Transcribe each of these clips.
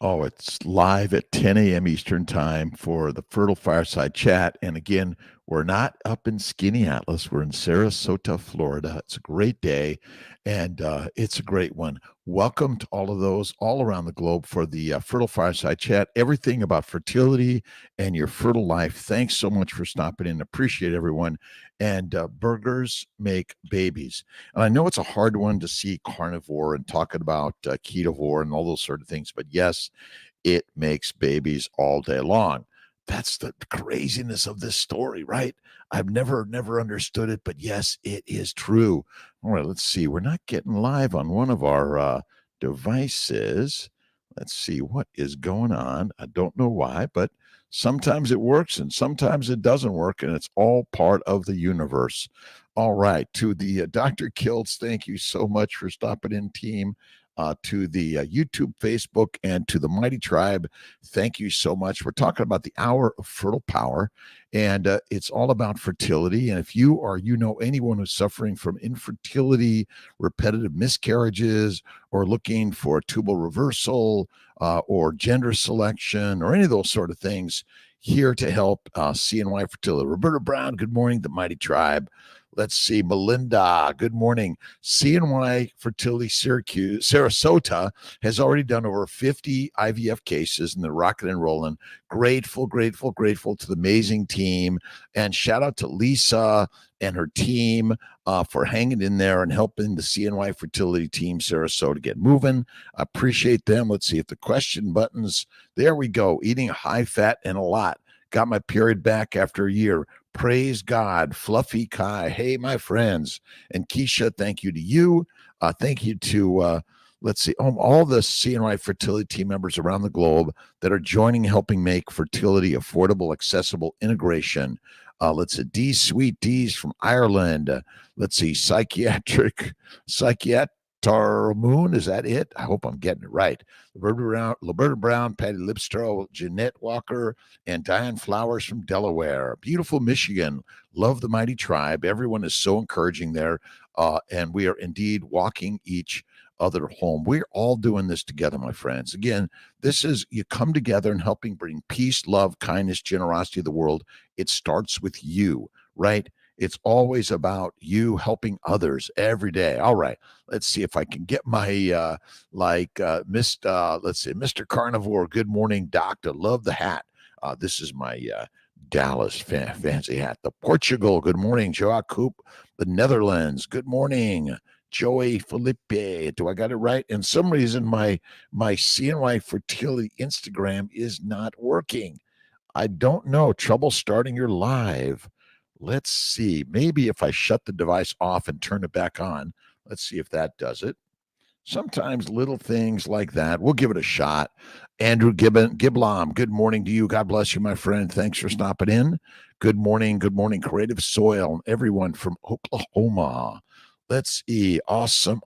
Oh, it's live at 10 a.m. Eastern time for the Fertile Fireside Chat. And again, we're not up in Skinny Atlas. We're in Sarasota, Florida. It's a great day, and it's a great one. Welcome to all of those all around the globe for the Fertile Fireside Chat. Everything about fertility and your fertile life. Thanks so much for stopping in. Appreciate everyone. And burgers make babies. And I know it's a hard one to see carnivore and talking about ketovore and all those sort of things, but yes, it makes babies all day long. That's the craziness of this story, right? I've never understood it, but yes, it is true. All right, let's see. We're not getting live on one of our devices. Let's see what is going on. I don't know why, but sometimes it works and sometimes it doesn't work, and it's all part of the universe. All right, to the Dr. Kiltz, thank you so much for stopping in, team. To the YouTube, Facebook, and to the Mighty Tribe, thank you so much. We're talking about the hour of fertile power, and it's all about fertility. And if you or you know anyone who's suffering from infertility, repetitive miscarriages, or looking for a tubal reversal, or gender selection, or any of those sort of things, here to help CNY Fertility. Roberta Brown, good morning, the Mighty Tribe. Let's see, Melinda, good morning. CNY Fertility Sarasota has already done over 50 IVF cases, and they're rocking and rolling. Grateful to the amazing team. And shout out to Lisa and her team for hanging in there and helping the CNY Fertility team Sarasota get moving. I appreciate them. Let's see if the question buttons, there we go. Eating high fat and a lot. Got my period back after a year. Praise God. Fluffy Kai. Hey, my friends. And Keisha, thank you to you. Thank you to, let's see, all the CNY fertility team members around the globe that are joining, helping make fertility affordable, accessible integration. Let's see, D's Sweet D's from Ireland. Let's see, Psychiatric Moon, is that it? I hope I'm getting it right. Roberta Brown, Patty Lipstrow, Jeanette Walker, and Diane Flowers from Delaware. Beautiful Michigan. Love the Mighty Tribe. Everyone is so encouraging there. And we are indeed walking each other home. We're all doing this together, my friends. Again, this is you come together and helping bring peace, love, kindness, generosity to the world. It starts with you, right? It's always about you helping others every day. All right, let's see if I can get my let's see, Mr. Carnivore. Good morning, Doctor. Love the hat. This is my Dallas fancy hat. The Portugal. Good morning, Joa Coop. The Netherlands. Good morning, Joey Felipe. Do I got it right? And some reason my CNY fertility Instagram is not working. I don't know. Trouble starting your live. Let's see. Maybe if I shut the device off and turn it back on, let's see if that does it. Sometimes little things like that. We'll give it a shot. Andrew Giblam, good morning to you. God bless you, my friend. Thanks for stopping in. Good morning, Creative Soil, everyone from Oklahoma. Let's see. Awesome.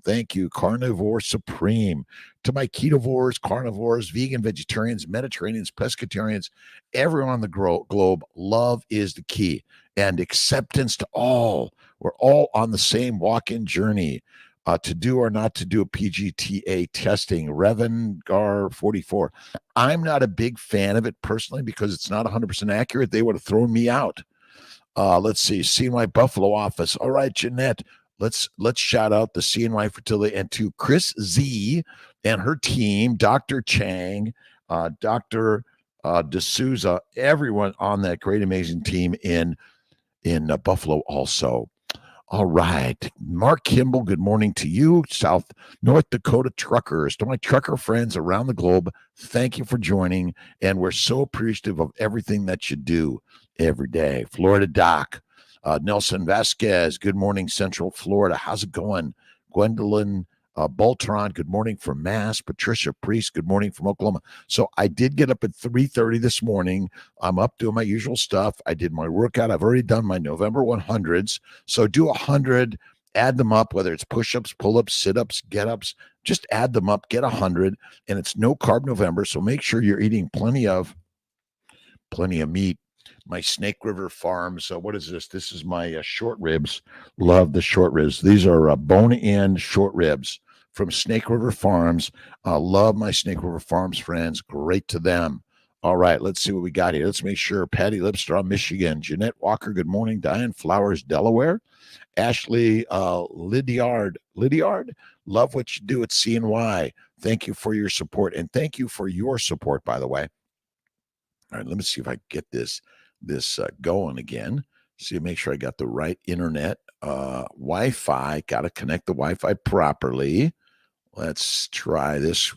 Thank you, Carnivore Supreme. To my ketovores, carnivores, vegan, vegetarians, Mediterraneans, pescatarians, everyone on the globe, love is the key. And acceptance to all. We're all on the same walk-in journey. To do or not to do a PGTA testing, Revan Gar 44. I'm not a big fan of it personally because it's not 100% accurate. They would have thrown me out. Let's see, CNY Buffalo office. All right, Jeanette, let's shout out the CNY Fertility and to Chris Z and her team, Dr. Chang, Dr. D'Souza, everyone on that great, amazing team in Buffalo also. All right. Mark Kimball, good morning to you. North Dakota truckers, to my trucker friends around the globe, thank you for joining. And we're so appreciative of everything that you do every day. Florida Doc, Nelson Vasquez, good morning, Central Florida. How's it going? Gwendolyn Boltron, good morning from Mass. Patricia Priest, good morning from Oklahoma. So I did get up at 3:30 this morning. I'm up doing my usual stuff. I did my workout. I've already done my November 100s. So do 100, add them up, whether it's push-ups, pull-ups, sit-ups, get-ups, just add them up, get 100. And it's no carb November. So make sure you're eating plenty of meat. My Snake River Farms. So what is this? This is my short ribs. Love the short ribs. These are bone-in short ribs from Snake River Farms. Love my Snake River Farms friends. Great to them. All right, let's see what we got here. Let's make sure. Patty Lipstraw, Michigan. Jeanette Walker, good morning. Diane Flowers, Delaware. Ashley Lydiard, love what you do at CNY. Thank you for your support, and thank you for your support, by the way. All right, let me see if I get this going again. See, make sure I got the right internet Wi-Fi. Got to connect the Wi-Fi properly. Let's try this.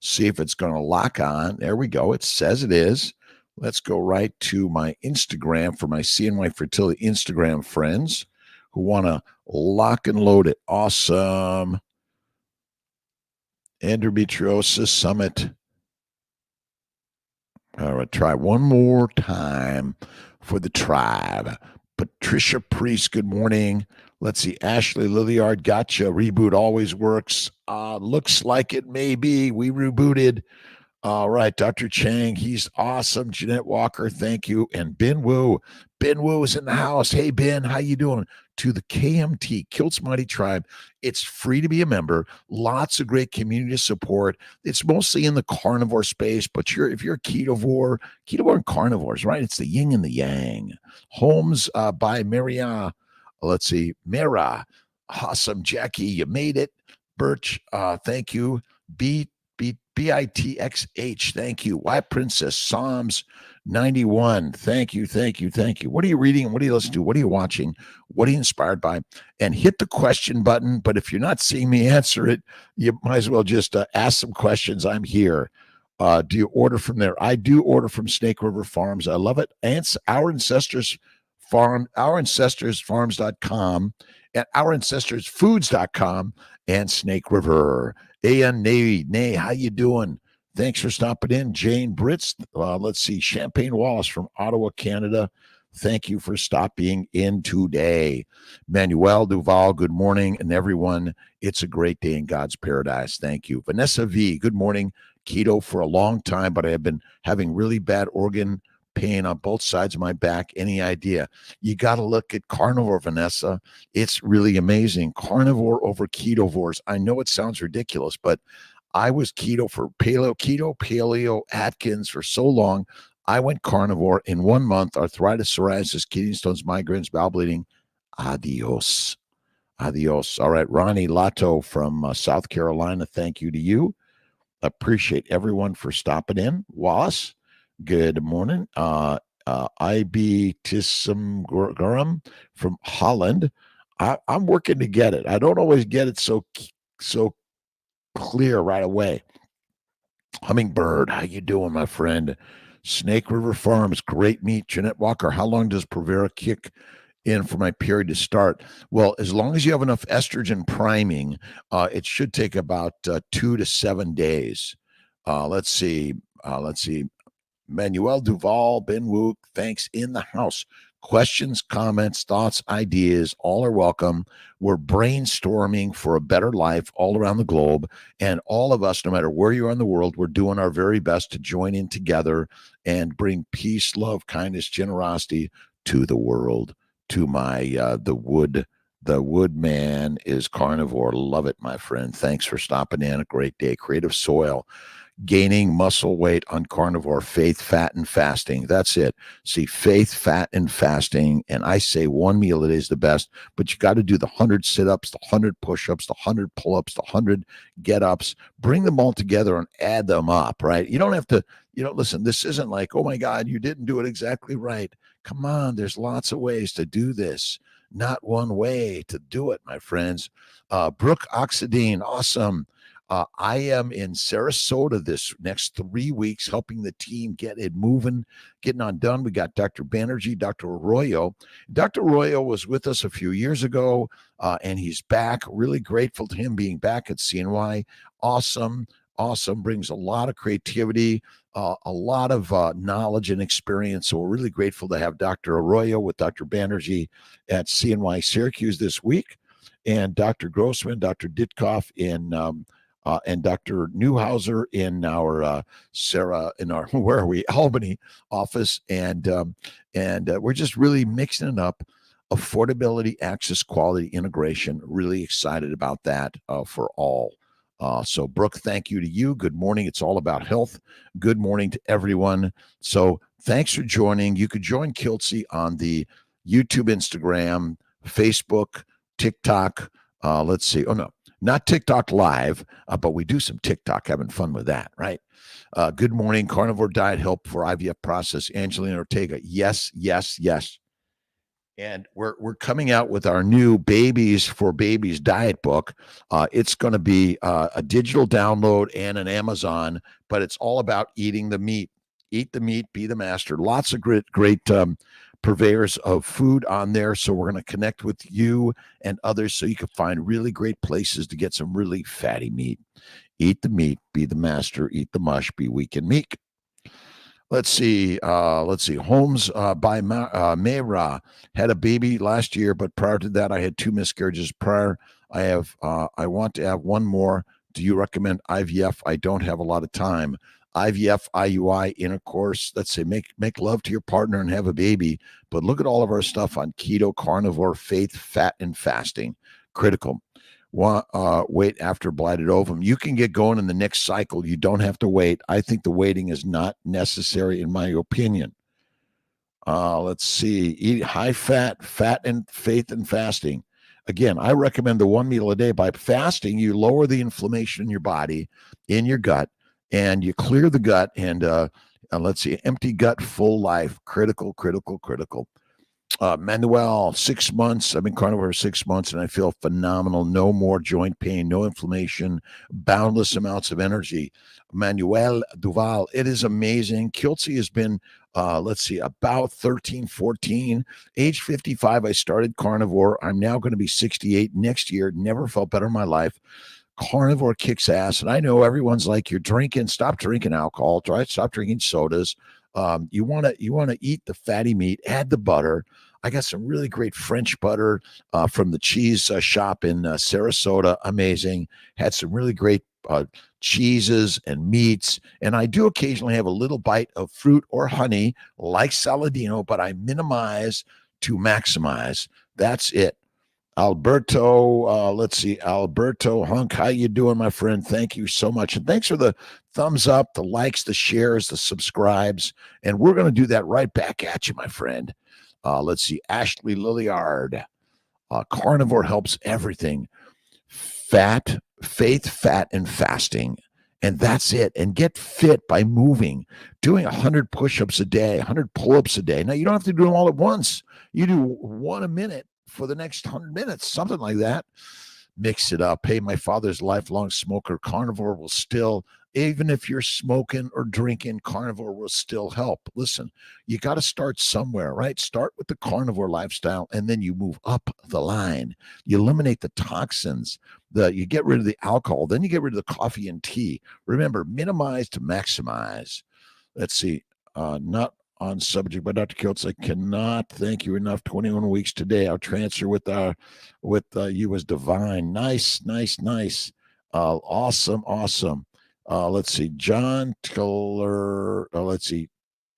See if it's going to lock on. There we go. It says it is. Let's go right to my Instagram for my CNY Fertility Instagram friends who want to lock and load it. Awesome. Endometriosis Summit. All right, try one more time for the tribe. Patricia Priest, good morning. Let's see. Ashley Lilliard, gotcha. Reboot always works. Looks like it may be. We rebooted. All right, Dr. Chang, he's awesome. Jeanette Walker, thank you. And Ben Wu. Ben Wu is in the house. Hey, Ben, how you doing? To the KMT, Kiltz Mighty Tribe. It's free to be a member. Lots of great community support. It's mostly in the carnivore space, but if you're a ketovore and carnivores, right? It's the yin and the yang. Homes by Maria. Let's see. Mara. Awesome. Jackie, you made it. Birch, thank you. BITXH, thank you. Why Princess, Psalms 91, thank you. What are you reading? What are you listening to? What are you watching? What are you inspired by? And hit the question button. But if you're not seeing me answer it, you might as well just ask some questions. I'm here. Do you order from there? I do order from Snake River Farms. I love it. Our Ancestors Farm, ourancestorsfarms.com and ourancestorsfoods.com and Snake River. Nay, how you doing? Thanks for stopping in. Jane Britz, let's see, Champagne Wallace from Ottawa, Canada. Thank you for stopping in today. Manuel Duval, good morning. And everyone, it's a great day in God's paradise. Thank you. Vanessa V, good morning. Keto for a long time, but I have been having really bad organ pain on both sides of my back. Any idea? You got to look at carnivore, Vanessa. It's really amazing. Carnivore over ketovores. I know it sounds ridiculous, but I was keto, paleo, Atkins for so long. I went carnivore in 1 month. Arthritis, psoriasis, kidney stones, migraines, bowel bleeding. Adios. All right, Ronnie Lato from South Carolina. Thank you to you. Appreciate everyone for stopping in. Wallace, good morning. IB Tissamgurum from Holland. I'm working to get it. I don't always get it so clear right away. Hummingbird, how you doing, my friend? Snake River Farms, great meat. Jeanette Walker, how long does Provera kick in for my period to start? Well, as long as you have enough estrogen priming, it should take about 2 to 7 days. Let's see. Manuel Duval, Ben Wook, thanks in the house. Questions, comments, thoughts, ideas, all are welcome. We're brainstorming for a better life all around the globe. And all of us, no matter where you are in the world, we're doing our very best to join in together and bring peace, love, kindness, generosity to the world. To my, the wood man is carnivore. Love it, my friend. Thanks for stopping in. A great day. Creative Soil. Gaining muscle weight on carnivore, faith, fat, and fasting. That's it. See, faith, fat, and fasting. And I say one meal a day is the best, but you got to do the 100 sit-ups, the 100 push-ups, the 100 pull-ups, the 100 get-ups. Bring them all together and add them up, right? You don't have to, listen, this isn't like, oh my God, you didn't do it exactly right. Come on, there's lots of ways to do this. Not one way to do it, my friends. Brooke Oxidine, awesome. I am in Sarasota this next 3 weeks, helping the team get it moving, getting on done. We got Dr. Banerjee, Dr. Arroyo. Dr. Arroyo was with us a few years ago, and he's back. Really grateful to him being back at CNY. Awesome. Brings a lot of creativity, a lot of knowledge and experience. So we're really grateful to have Dr. Arroyo with Dr. Banerjee at CNY Syracuse this week, and Dr. Grossman, Dr. Ditkoff in and Dr. Newhauser in our Albany office, and we're just really mixing it up. affordability, access, quality, integration. Really excited about that for all. So, Brooke, thank you to you. Good morning. It's all about health. Good morning to everyone. So, thanks for joining. You could join Kiltz on the YouTube, Instagram, Facebook, TikTok. Let's see. Oh, no, not TikTok Live, but we do some TikTok, having fun with that, right? Good morning. Carnivore diet help for IVF process. Angelina Ortega. Yes, yes, yes. And we're coming out with our new Babies for Babies diet book. It's going to be a digital download and an Amazon, but it's all about eating the meat. Eat the meat, be the master. Lots of great purveyors of food on there. So we're going to connect with you and others so you can find really great places to get some really fatty meat. Eat the meat, be the master. Eat the mush, be weak and meek. Let's see. Holmes by Mayra had a baby last year, but prior to that, I had 2 miscarriages. I want to have one more. Do you recommend IVF? I don't have a lot of time. IVF, IUI, intercourse. Let's say make love to your partner and have a baby. But look at all of our stuff on keto, carnivore, faith, fat, and fasting. Critical. Wait after blighted ovum. You can get going in the next cycle. You don't have to wait. I think the waiting is not necessary, in my opinion. Let's see. Eat high fat, and faith and fasting. Again, I recommend the 1 meal a day. By fasting, you lower the inflammation in your body, in your gut, and you clear the gut. And let's see, empty gut, full life. Critical, critical, critical. Manuel, 6 months. I've been carnivore 6 months, and I feel phenomenal. No more joint pain, no inflammation, boundless amounts of energy. Manuel Duval, it is amazing. Kiltz has been, about 13, 14. Age 55, I started carnivore. I'm now going to be 68 next year. Never felt better in my life. Carnivore kicks ass. And I know everyone's like, you're drinking, stop drinking alcohol, stop drinking sodas. You want to eat the fatty meat, add the butter. I got some really great French butter from the cheese shop in Sarasota. Amazing. Had some really great cheeses and meats. And I do occasionally have a little bite of fruit or honey like Saladino, but I minimize to maximize. That's it. Alberto, Alberto Hunk, how you doing, my friend? Thank you so much. And thanks for the thumbs up, the likes, the shares, the subscribes. And we're going to do that right back at you, my friend. Ashley Lilliard. Carnivore helps everything. Faith, fat, and fasting. And that's it. And get fit by moving, doing 100 push-ups a day, 100 pull-ups a day. Now, you don't have to do them all at once. You do one a minute for the next 100 minutes, something like that. Mix it up. Hey, my father's lifelong smoker. Carnivore will still, even if you're smoking or drinking, carnivore will still help. Listen, you got to start somewhere, right? Start with the carnivore lifestyle, and then you move up the line. You eliminate the toxins. You get rid of the alcohol. Then you get rid of the coffee and tea. Remember, minimize to maximize. Let's see. Not on subject by Dr. Kiltz. I cannot thank you enough. 21 weeks today. Our transfer with you was divine. Nice. Awesome. Let's see. John Tiller.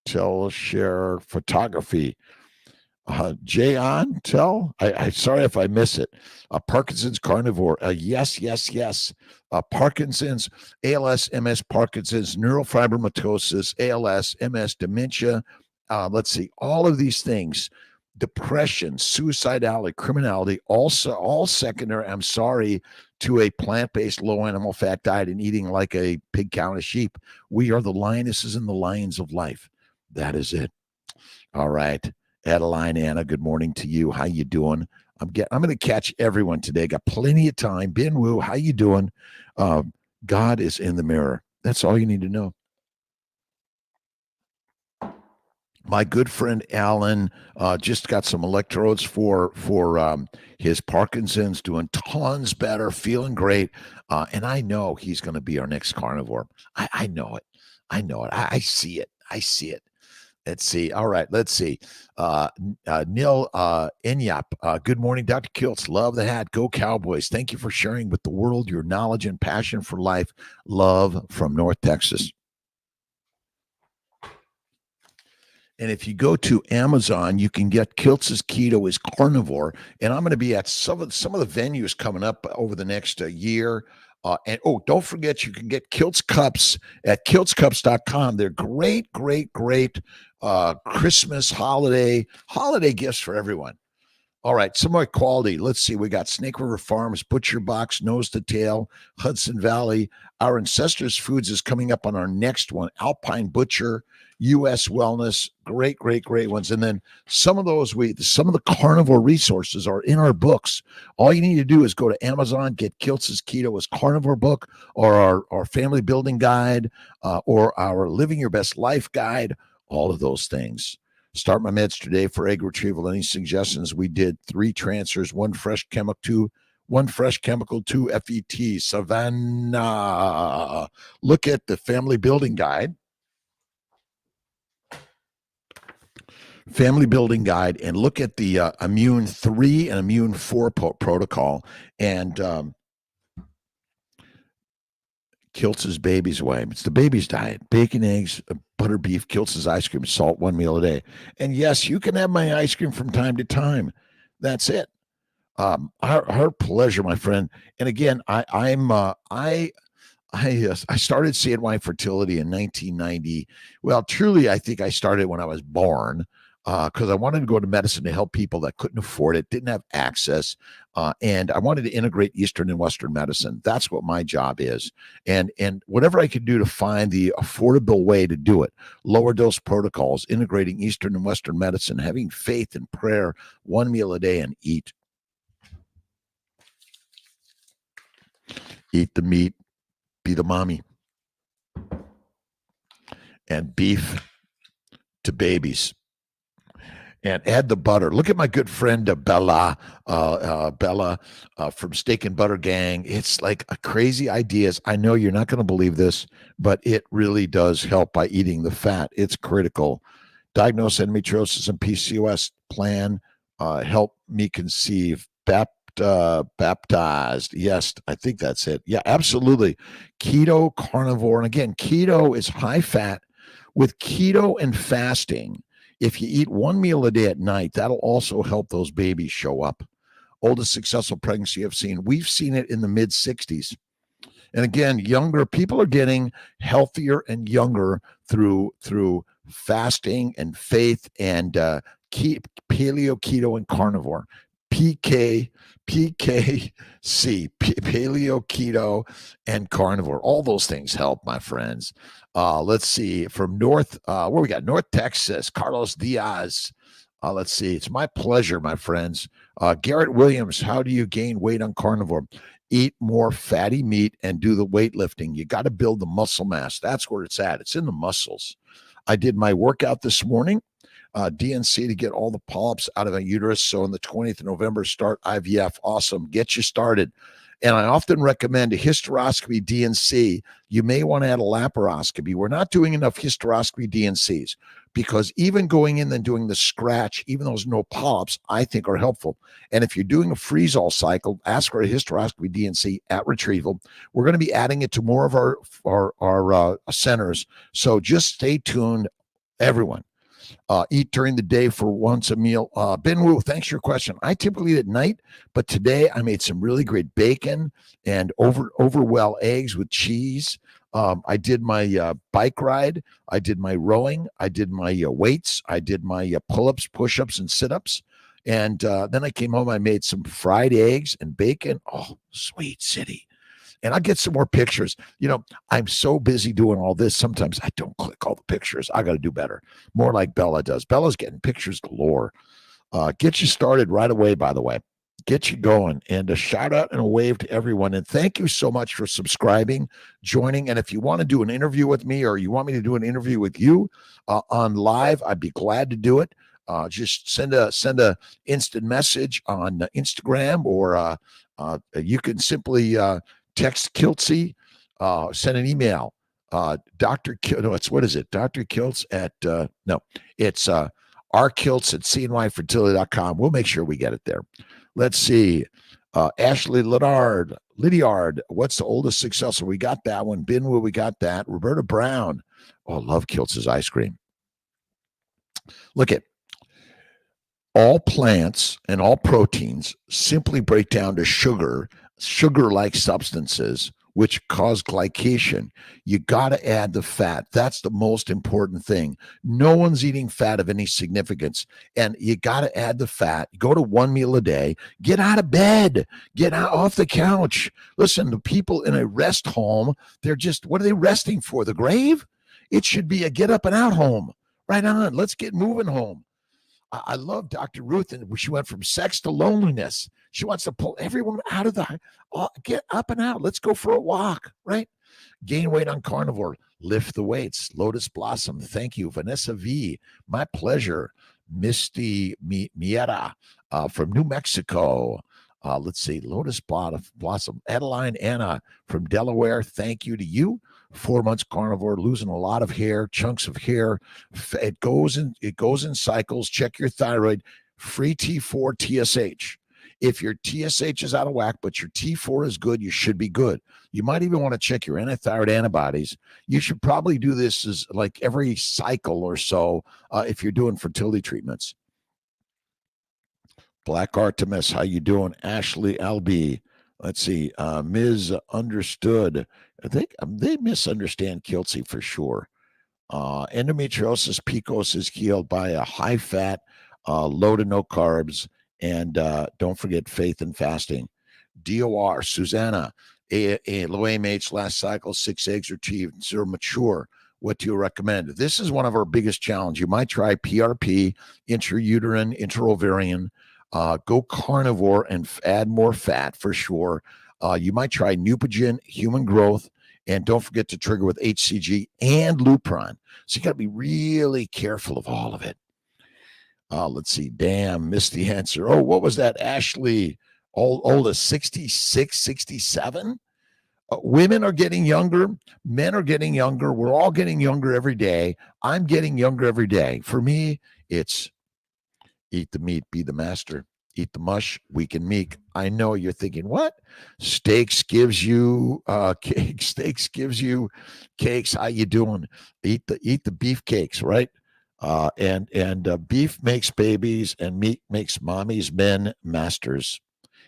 Tell share photography. Jay on tell. I sorry if I miss it. Parkinson's carnivore. Yes. Parkinson's, ALS, MS, Parkinson's, neurofibromatosis, ALS, MS, dementia. All of these things, depression, suicidality, criminality, also all secondary, I'm sorry, to a plant-based low animal fat diet and eating like a pig, cow, and a sheep. We are the lionesses and the lions of life. That is it. All right. Adeline, Anna, good morning to you. How you doing? I'm going to catch everyone today. Got plenty of time. Ben Wu, how you doing? God is in the mirror. That's all you need to know. My good friend Alan just got some electrodes for his Parkinson's, doing tons better, feeling great, and I know he's going to be our next carnivore. I know it. I see it. Let's see. All right. Let's see. Neil Enyap. Good morning, Dr. Kiltz. Love the hat. Go Cowboys. Thank you for sharing with the world your knowledge and passion for life. Love from North Texas. And if you go to Amazon, you can get Kiltz's Keto is Carnivore. And I'm going to be at some of the venues coming up over the next year. And don't forget, you can get Kiltz cups at kiltzcups.com. They're great, great, great Christmas holiday gifts for everyone. All right, some more quality. Let's see. We got Snake River Farms, Butcher Box, Nose to Tail, Hudson Valley. Our Ancestors Foods is coming up on our next one. Alpine Butcher, U.S. Wellness, great, great, great ones. And then some of the carnivore resources are in our books. All you need to do is go to Amazon, get Kiltz's Keto is Carnivore book, or our Family Building Guide, or our Living Your Best Life Guide. All of those things. Start my meds today for egg retrieval. Any suggestions? We did 3 transfers, one fresh chemical, 2 FET. Savannah. Look at the Family Building Guide. And look at the Immune 3 and Immune 4 protocol. And Kiltz's baby's way. It's the baby's diet. Bacon, eggs, butter, beef, Kiltz's ice cream, salt, 1 meal a day. And yes, you can have my ice cream from time to time. That's it. Our pleasure, my friend. And again, I started CNY Fertility in 1990. Well, truly, I think I started when I was born, because I wanted to go to medicine to help people that couldn't afford it, didn't have access, and I wanted to integrate Eastern and Western medicine. That's what my job is, and whatever I could do to find the affordable way to do it, lower dose protocols, integrating Eastern and Western medicine, having faith and prayer, 1 meal a day, and eat the meat, be the mommy, and beef to babies. And add the butter. Look at my good friend Bella from Steak and Butter Gang. It's like a crazy ideas. I know you're not going to believe this, but it really does help by eating the fat. It's critical. Diagnose endometriosis and PCOS. Plan. Help me conceive. Baptized. Yes, I think that's it. Yeah, absolutely. Keto, carnivore. And again, keto is high fat. With keto and fasting, if you eat 1 meal a day at night, that'll also help those babies show up. Oldest successful pregnancy I've seen. We've seen it in the mid 60s. And again, younger people are getting healthier and younger through fasting and faith and paleo, keto, and carnivore. PKC, paleo, keto, and carnivore. All those things help, my friends. Let's see, from North Texas, Carlos Diaz. Let's see, it's my pleasure, my friends. Garrett Williams, how do you gain weight on carnivore? Eat more fatty meat and do the weightlifting. You got to build the muscle mass. That's where it's at. It's in the muscles. I did my workout this morning. DNC to get all the polyps out of a uterus. So on the 20th of November, start IVF. Awesome. Get you started. And I often recommend a hysteroscopy DNC. You may want to add a laparoscopy. We're not doing enough hysteroscopy DNCs because even going in and doing the scratch, even those no polyps, I think are helpful. And if you're doing a freeze-all cycle, ask for a hysteroscopy DNC at retrieval. We're going to be adding it to more of our centers. So just stay tuned, everyone. Eat during the day for once a meal. Ben Wu, thanks for your question. I typically eat at night, but today I made some really great bacon and overwell eggs with cheese. I did my bike ride. I did my rowing. I did my weights. I did my pull-ups, push-ups, and sit-ups. And then I came home. I made some fried eggs and bacon. Oh, sweet city. And I'll get some more pictures. You know, I'm so busy doing all this. Sometimes I don't click all the pictures. I got to do better. More like Bella does. Bella's getting pictures galore. Get you started right away, by the way. Get you going. And a shout out and a wave to everyone. And thank you so much for subscribing, joining. And if you want to do an interview with me or you want me to do an interview with you on live, I'd be glad to do it. Just send a instant message on Instagram, or you can simply text Kiltzy, send an email. Dr. Kiltz, what is it? Dr. Kiltz at, it's rkiltz at cnyfertility.com. We'll make sure we get it there. Let's see. Ashley Lydiard, what's the oldest successful? We got that one. Binwu, we got that. Roberta Brown. Oh, love Kiltz's ice cream. Look at all plants and all proteins simply break down to sugar-like substances, which cause glycation. You got to add the fat. That's the most important thing. No one's eating fat of any significance, and you got to add the fat. Go to one meal a day. Get out of bed. Get out off the couch. Listen, the people in a rest home, they're just, what are they resting for? The grave? It should be a get up and out home. Right on. Let's get moving home. I love Dr. Ruth, and she went from sex to loneliness. She wants to pull everyone out of the, get up and out. Let's go for a walk, right? Gain weight on carnivore. Lift the weights. Lotus Blossom. Thank you. Vanessa V. My pleasure. Misty Mieta from New Mexico. Let's see. Lotus Blossom. Adeline Anna from Delaware. Thank you to you. 4 months carnivore, losing a lot of hair, chunks of hair. It goes in cycles. Check your thyroid. Free T4 TSH. If your TSH is out of whack, but your T4 is good, you should be good. You might even want to check your antithyroid antibodies. You should probably do this as like every cycle or so if you're doing fertility treatments. Black Artemis, how you doing? Ashley Albee. Let's see. Ms. Understood. I think they misunderstand Kiltzy for sure. Endometriosis PCOS is healed by a high fat, low to no carbs, and don't forget faith and fasting. DOR, Susanna, a low AMH last cycle, 6 eggs retrieved, 0 mature. What do you recommend? This is one of our biggest challenges. You might try PRP, intrauterine, intraovarian. Go carnivore and add more fat for sure. You might try Neupogen, human growth, and don't forget to trigger with HCG and Lupron. So you got to be really careful of all of it. Let's see. Damn, missed the answer. Oh, what was that, Ashley? Old as 66, 67? Women are getting younger. Men are getting younger. We're all getting younger every day. I'm getting younger every day. For me, it's eat the meat, be the master. Eat the mush, weak and meek. I know you're thinking, what? Steaks gives you cakes. Steaks gives you cakes. How you doing? Eat the beef cakes, right? And beef makes babies, and meat makes mommies, men, masters.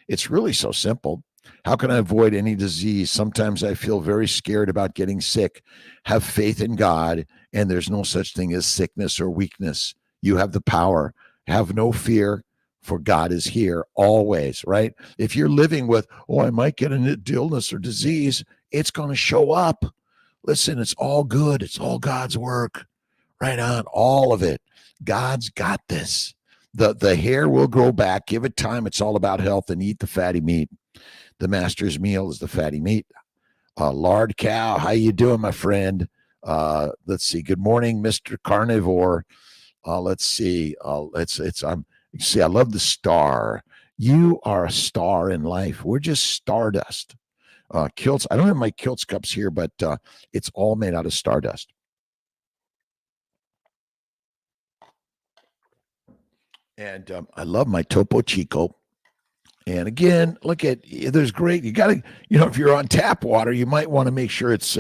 It's really so simple. How can I avoid any disease? Sometimes I feel very scared about getting sick. Have faith in God, and there's no such thing as sickness or weakness. You have the power. Have no fear, for God is here always, right? If you're living with, I might get an illness or disease, it's going to show up. Listen, it's all good. It's all God's work. Right on, all of it. God's got this. The hair will grow back. Give it time. It's all about health, and eat the fatty meat. The master's meal is the fatty meat. Lard Cow, how you doing, my friend? Let's see. Good morning, Mr. Carnivore. Let's see. I love the star. You are a star in life. We're just stardust. Kiltz. I don't have my Kiltz cups here, but it's all made out of stardust. And I love my Topo Chico. And again, look at, there's great, you got to, if you're on tap water, you might want to make sure it's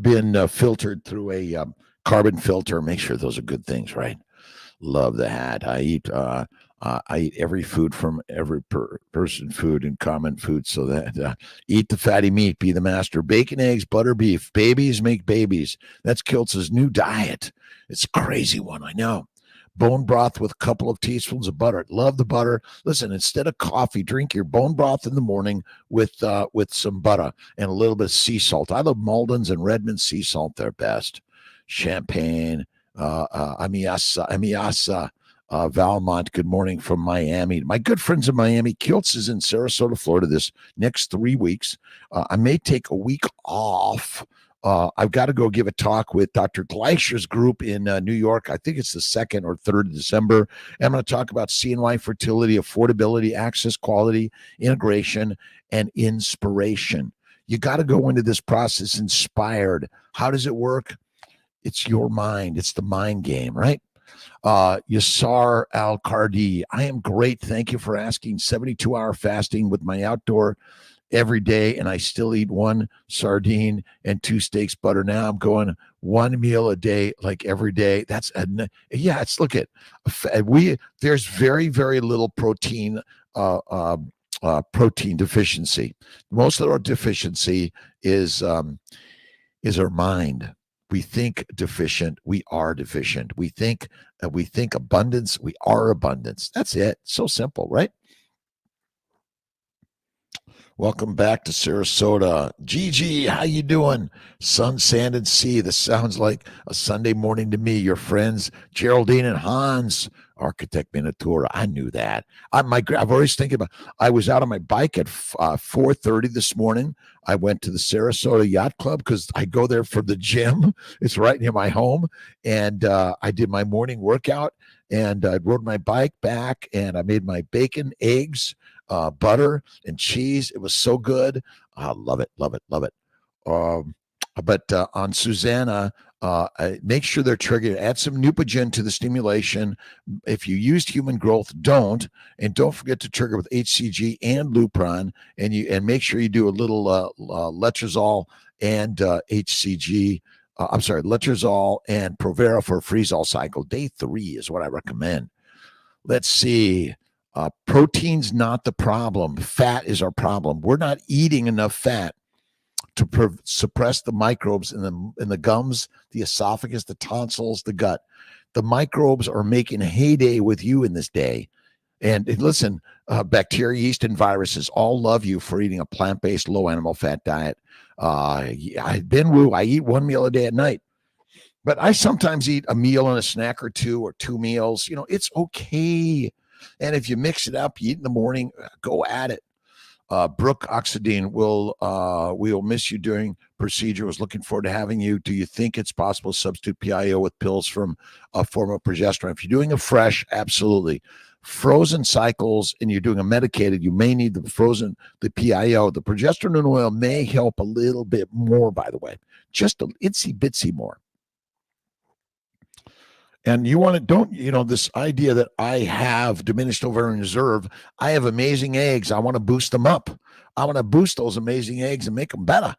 been filtered through a carbon filter. Make sure those are good things, right? Love the hat. I eat every food from every person food and common food. So that eat the fatty meat, be the master. Bacon, eggs, butter, beef. Babies make babies. That's Kiltz's new diet. It's a crazy one, I know. Bone broth with a couple of teaspoons of butter. Love the butter. Listen, instead of coffee, drink your bone broth in the morning with some butter and a little bit of sea salt. I love Malden's and Redmond sea salt. They're best. Champagne, Amiasa, Valmont, good morning from Miami. My good friends in Miami. Kiltz is in Sarasota, Florida this next 3 weeks. I may take a week off. I've got to go give a talk with Dr. Gleischer's group in New York. I think it's the 2nd or 3rd of December. I'm going to talk about CNY fertility, affordability, access, quality, integration, and inspiration. You got to go into this process inspired. How does it work? It's your mind. It's the mind game, right? Yasar Al Kardi, I am great. Thank you for asking. 72-hour fasting with my outdoor every day, and I still eat one sardine and two steaks butter. Now I'm going one meal a day, like every day. Yeah. It's look at there's very very little protein. Protein deficiency. Most of our deficiency is our mind. We think deficient, we are deficient. We think abundance, we are abundance. That's it. So simple, right? Welcome back to Sarasota. Gigi, how you doing? Sun, sand, and sea. This sounds like a Sunday morning to me. Your friends, Geraldine and Hans, Architect Miniatura. I knew that. I've always thinking about, I was out on my bike at 4:30 this morning. I went to the Sarasota Yacht Club because I go there for the gym. It's right near my home. And I did my morning workout, and I rode my bike back, and I made my bacon, eggs, butter and cheese. It was so good. I love it, love it, love it. But on Susanna, make sure they're triggered. Add some Neupogen to the stimulation. If you used human growth, don't. And don't forget to trigger with HCG and Lupron. And make sure you do a little letrozole and HCG. Letrozole and Provera for a freeze-all cycle. Day 3 is what I recommend. Let's see. Protein's not the problem. Fat is our problem. We're not eating enough fat to suppress the microbes in the gums, the esophagus, the tonsils, the gut. The microbes are making a heyday with you in this day. And listen, bacteria, yeast, and viruses all love you for eating a plant-based, low animal fat diet. I've been woo. I eat one meal a day at night. But I sometimes eat a meal and a snack or two meals. It's okay. And if you mix it up, you eat in the morning, go at it. Brooke Oxidine, we will miss you during procedure. Was looking forward to having you. Do you think it's possible to substitute PIO with pills from a form of progesterone? If you're doing a fresh, absolutely. Frozen cycles and you're doing a medicated, you may need the PIO. The progesterone oil may help a little bit more, by the way, just a itsy bitsy more. And you want to, this idea that I have diminished ovarian reserve, I have amazing eggs. I want to boost them up. I want to boost those amazing eggs and make them better.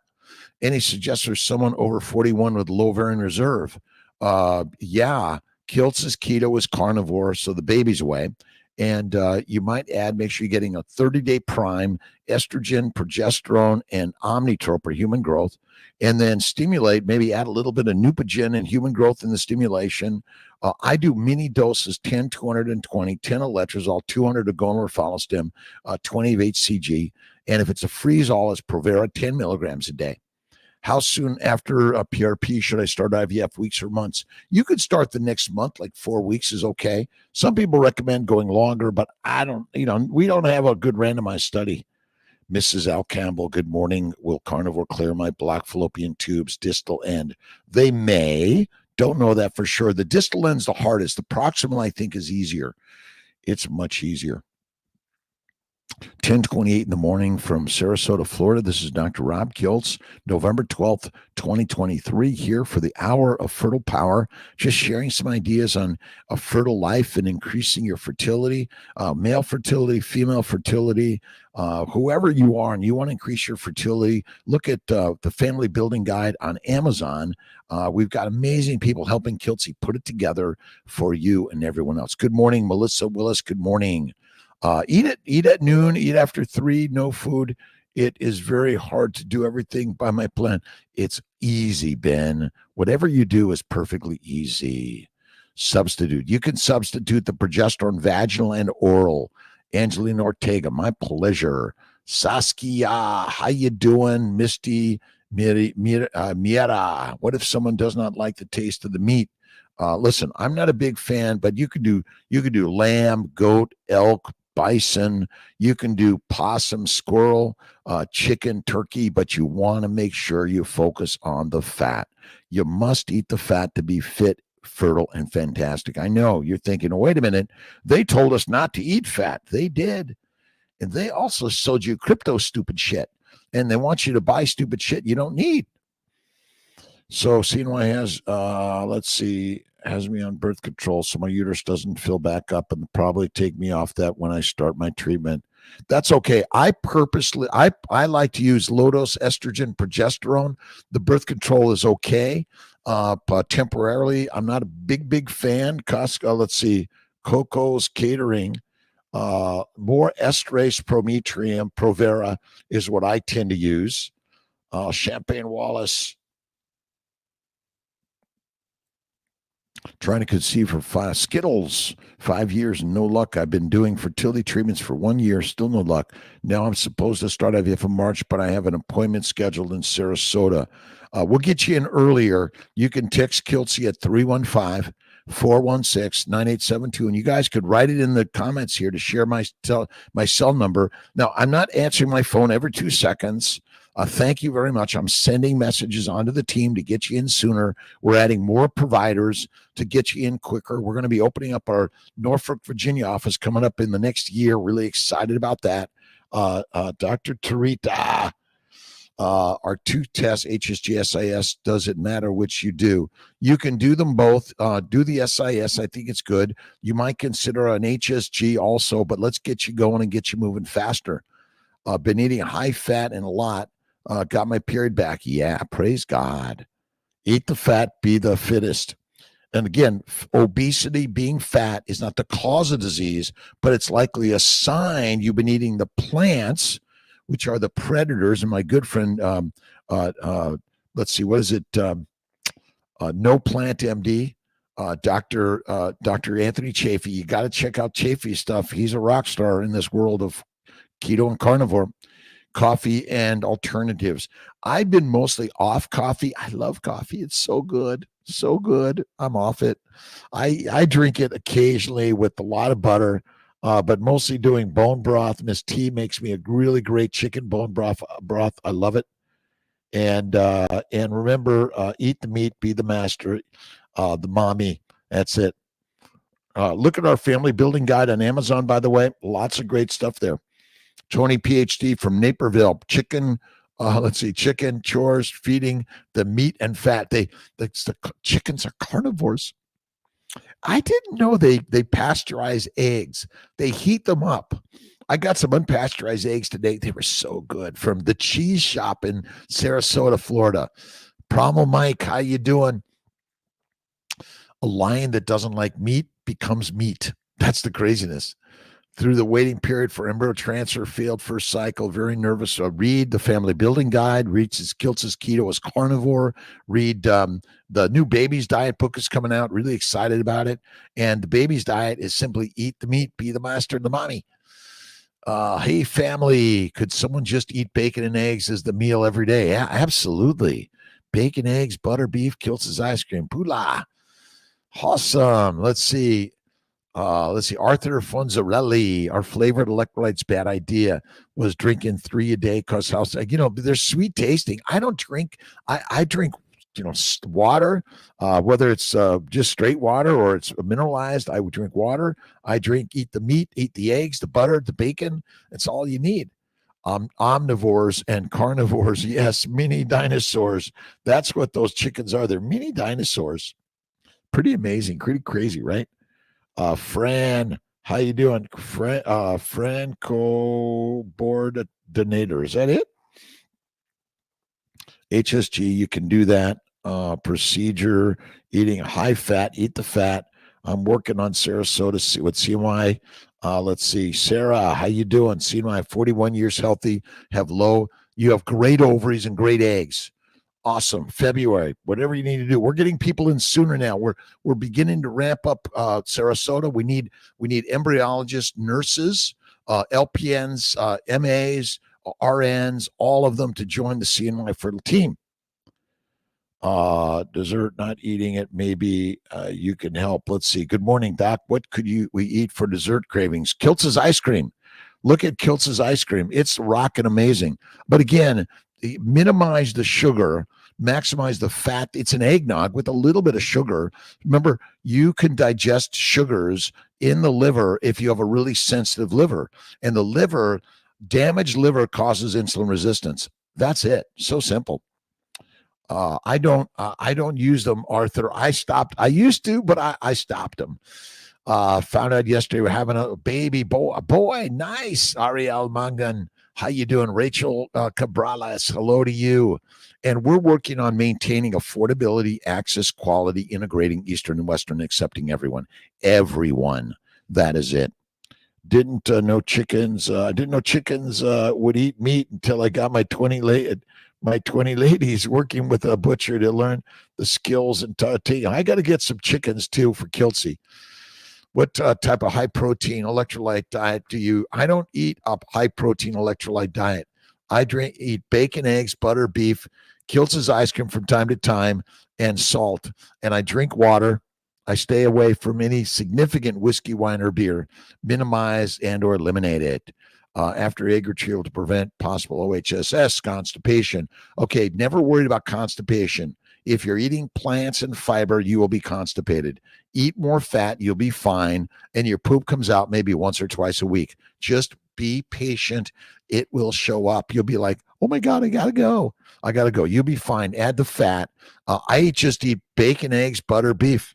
And he suggests there's someone over 41 with low ovarian reserve. Yeah, Kiltz's keto is carnivore, so the baby's away. And you might make sure you're getting a 30-day prime, estrogen, progesterone, and omnitrope or human growth. And then stimulate, maybe add a little bit of Neupogen and human growth in the stimulation. I do mini doses, 10, 220, 10 of letrozole, 200 of gonorrhea 20 of HCG. And if it's a freeze-all, it's Provera, 10 milligrams a day. How soon after a PRP should I start IVF, weeks or months? You could start the next month, like 4 weeks is okay. Some people recommend going longer, but I don't, we don't have a good randomized study. Mrs. Al Campbell, good morning. Will carnivore clear my black fallopian tubes, distal end? They may. Don't know that for sure. The distal end's the hardest. The proximal, I think, is easier. It's much easier. 10:28 in the morning from Sarasota, Florida. This is Dr. Rob Kiltz, November 12th, 2023, here for the Hour of Fertile Power, just sharing some ideas on a fertile life and increasing your fertility, male fertility, female fertility, whoever you are and you want to increase your fertility, look at the Family Building Guide on Amazon. We've got amazing people helping Kiltzy put it together for you and everyone else. Good morning, Melissa Willis. Good morning. Eat at noon, eat after 3, no food. It is very hard to do everything by my plan. It's easy, Ben. Whatever you do is perfectly easy. Substitute. You can substitute the progesterone vaginal and oral. Angelina Ortega, my pleasure. Saskia, how you doing? Misty Miera. What if someone does not like the taste of the meat? Listen, I'm not a big fan, but you could do lamb, goat, elk, bison. You can do possum, squirrel, chicken, turkey, but you want to make sure you focus on the fat. You must eat the fat to be fit, fertile, and fantastic. I know you're thinking, oh, wait a minute. They told us not to eat fat. They did. And they also sold you crypto stupid shit. And they want you to buy stupid shit you don't need. So CNY has, let's see, has me on birth control so my uterus doesn't fill back up and probably take me off that when I start my treatment. That's okay. I like to use low dose estrogen, progesterone. The birth control is okay, but temporarily. I'm not a big fan. Costco, let's see, Coco's Catering. More estrase prometrium, Provera is what I tend to use. Champagne Wallace, trying to conceive for Skittles, 5 years, no luck. I've been doing fertility treatments for 1 year, still no luck. Now I'm supposed to start IVF in March, but I have an appointment scheduled in Sarasota. We'll get you in earlier. You can text Kiltzy at 315-416-9872. And you guys could write it in the comments here to share my cell number. Now, I'm not answering my phone every 2 seconds. Thank you very much. I'm sending messages onto the team to get you in sooner. We're adding more providers to get you in quicker. We're going to be opening up our Norfolk, Virginia office coming up in the next year. Really excited about that. Dr. Tarita, our tooth test, HSG, SIS, doesn't matter which you do. You can do them both. Do the SIS. I think it's good. You might consider an HSG also, but let's get you going and get you moving faster. Been eating high fat and a lot. Got my period back. Yeah, praise God. Eat the fat, be the fittest. And again, obesity, being fat, is not the cause of disease, but it's likely a sign you've been eating the plants, which are the predators. And my good friend, let's see, what is it? No Plant MD, Dr. Anthony Chafee. You got to check out Chafee's stuff. He's a rock star in this world of keto and carnivore. Coffee and alternatives. I've been mostly off coffee. I love coffee. It's so good. So good. I'm off it. I drink it occasionally with a lot of butter, but mostly doing bone broth. Miss T makes me a really great chicken bone broth. I love it. And remember, eat the meat, be the master, the mommy. That's it. Look at our family building guide on Amazon, by the way. Lots of great stuff there. Tony, PhD from Naperville. Chicken, chicken, chores, feeding the meat and fat. The chickens are carnivores. I didn't know they pasteurize eggs. They heat them up. I got some unpasteurized eggs today. They were so good from the cheese shop in Sarasota, Florida. Promo Mike, how you doing? A lion that doesn't like meat becomes meat. That's the craziness. Through the waiting period for embryo transfer, failed first cycle, very nervous. So read the family building guide, read Kiltz's Keto as Carnivore, read the new baby's diet book is coming out, really excited about it. And the baby's diet is simply eat the meat, be the master and the mommy. Hey, family, could someone just eat bacon and eggs as the meal every day? Yeah, absolutely. Bacon, eggs, butter, beef, Kiltz's ice cream. Pula. Awesome. Let's see. Arthur Fonzarelli, our flavored electrolytes, bad idea, was drinking 3 a day because they're sweet tasting. I don't drink. I drink, water, whether it's just straight water or it's mineralized. I would drink water. Eat the meat, eat the eggs, the butter, the bacon. That's all you need. Omnivores and carnivores. Yes, mini dinosaurs. That's what those chickens are. They're mini dinosaurs. Pretty amazing. Pretty crazy, right? Fran, how you doing? Franco Boardinator. Is that it? HSG, you can do that. Procedure, eating high fat, eat the fat. I'm working on Sarasota with CMY. Let's see. Sarah, how you doing? CMY, 41 years healthy, you have great ovaries and great eggs. Awesome. February, whatever you need to do. We're getting people in sooner now. We're beginning to ramp up Sarasota. We need embryologists, nurses, LPNs, MAs, RNs, all of them to join the CNY Fertile team. Dessert, not eating it. Maybe you can help. Let's see. Good morning, Doc. What could we eat for dessert cravings? Kiltz's ice cream. Look at Kiltz's ice cream. It's rocking amazing. But again, minimize the sugar, maximize the fat. It's an eggnog with a little bit of sugar. Remember, you can digest sugars in the liver if you have a really sensitive liver. And the damaged liver causes insulin resistance. That's it. So simple. I don't use them, Arthur. I stopped. I used to, but I stopped them. Found out yesterday we're having a baby boy. Nice. Ariel Mangan. How you doing? Rachel Cabrales. Hello to you. And we're working on maintaining affordability, access, quality, integrating Eastern and Western, accepting everyone. Everyone. That is it. Didn't know chickens. Didn't know chickens would eat meat until I got my 20 ladies working with a butcher to learn the skills and I got to get some chickens too for Kiltzy. What type of high protein electrolyte diet do you? I don't eat a high protein electrolyte diet. Eat bacon, eggs, butter, beef, Kiltz's ice cream from time to time, and salt. And I drink water. I stay away from any significant whiskey, wine, or beer. Minimize and or eliminate it. After egg retrieval to prevent possible OHSS, constipation. Okay, never worried about constipation. If you're eating plants and fiber, you will be constipated. Eat more fat, you'll be fine, and your poop comes out maybe once or twice a week. Just be patient. It will show up. You'll be like, oh my God, I got to go. I got to go. You'll be fine. Add the fat. I just eat bacon, eggs, butter, beef.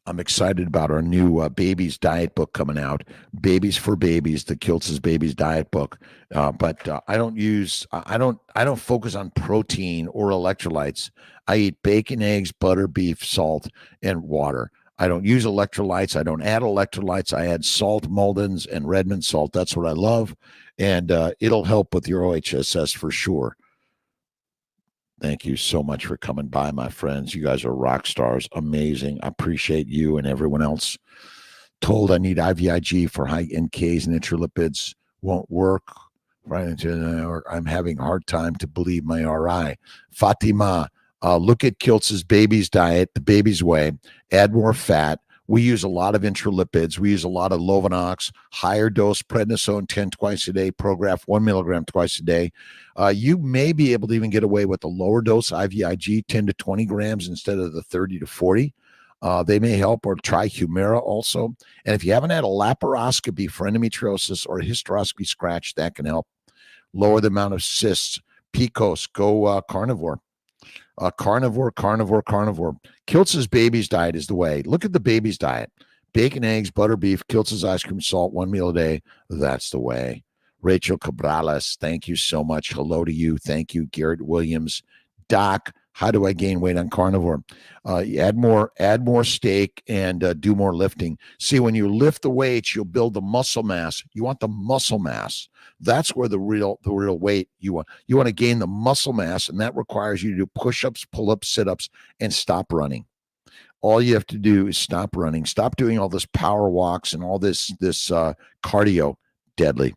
I'm excited about our new babies diet book coming out, Babies for Babies, the Kiltz's Babies diet book. But I don't focus on protein or electrolytes. I eat bacon, eggs, butter, beef, salt, and water. I don't use electrolytes. I don't add electrolytes. I add salt, Malden's, and Redmond salt. That's what I love, and it'll help with your OHSS for sure. Thank you so much for coming by, my friends. You guys are rock stars. Amazing. I appreciate you and everyone else. Told I need IVIG for high NKs and intralipids. Won't work. Right into I'm having a hard time to believe my RI. Fatima, look at Kiltz's baby's diet, the baby's way. Add more fat. We use a lot of intralipids. We use a lot of Lovenox, higher dose prednisone 10 twice a day, Prograf 1 milligram twice a day. You may be able to even get away with a lower dose IVIG, 10 to 20 grams instead of the 30 to 40. They may help, or try Humira also. And if you haven't had a laparoscopy for endometriosis or a hysteroscopy scratch, that can help lower the amount of cysts. PCOS, go carnivore. Carnivore. Kiltz's baby's diet is the way. Look at the baby's diet. Bacon, eggs, butter, beef, Kiltz's ice cream, salt, 1 meal a day. That's the way. Rachel Cabrales, thank you so much. Hello to you. Thank you, Garrett Williams. Doc, how do I gain weight on carnivore? Add more steak and do more lifting. See, when you lift the weights, you'll build the muscle mass. You want the muscle mass. That's where the real weight you want. You want to gain the muscle mass, and that requires you to do push-ups, pull-ups, sit-ups, and stop running. All you have to do is stop running. Stop doing all this power walks and all this cardio. Deadly.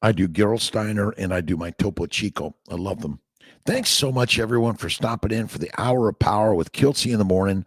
I do Gerolsteiner and I do my Topo Chico. I love them. Thanks so much, everyone, for stopping in for the Hour of Power with Kiltzy in the morning,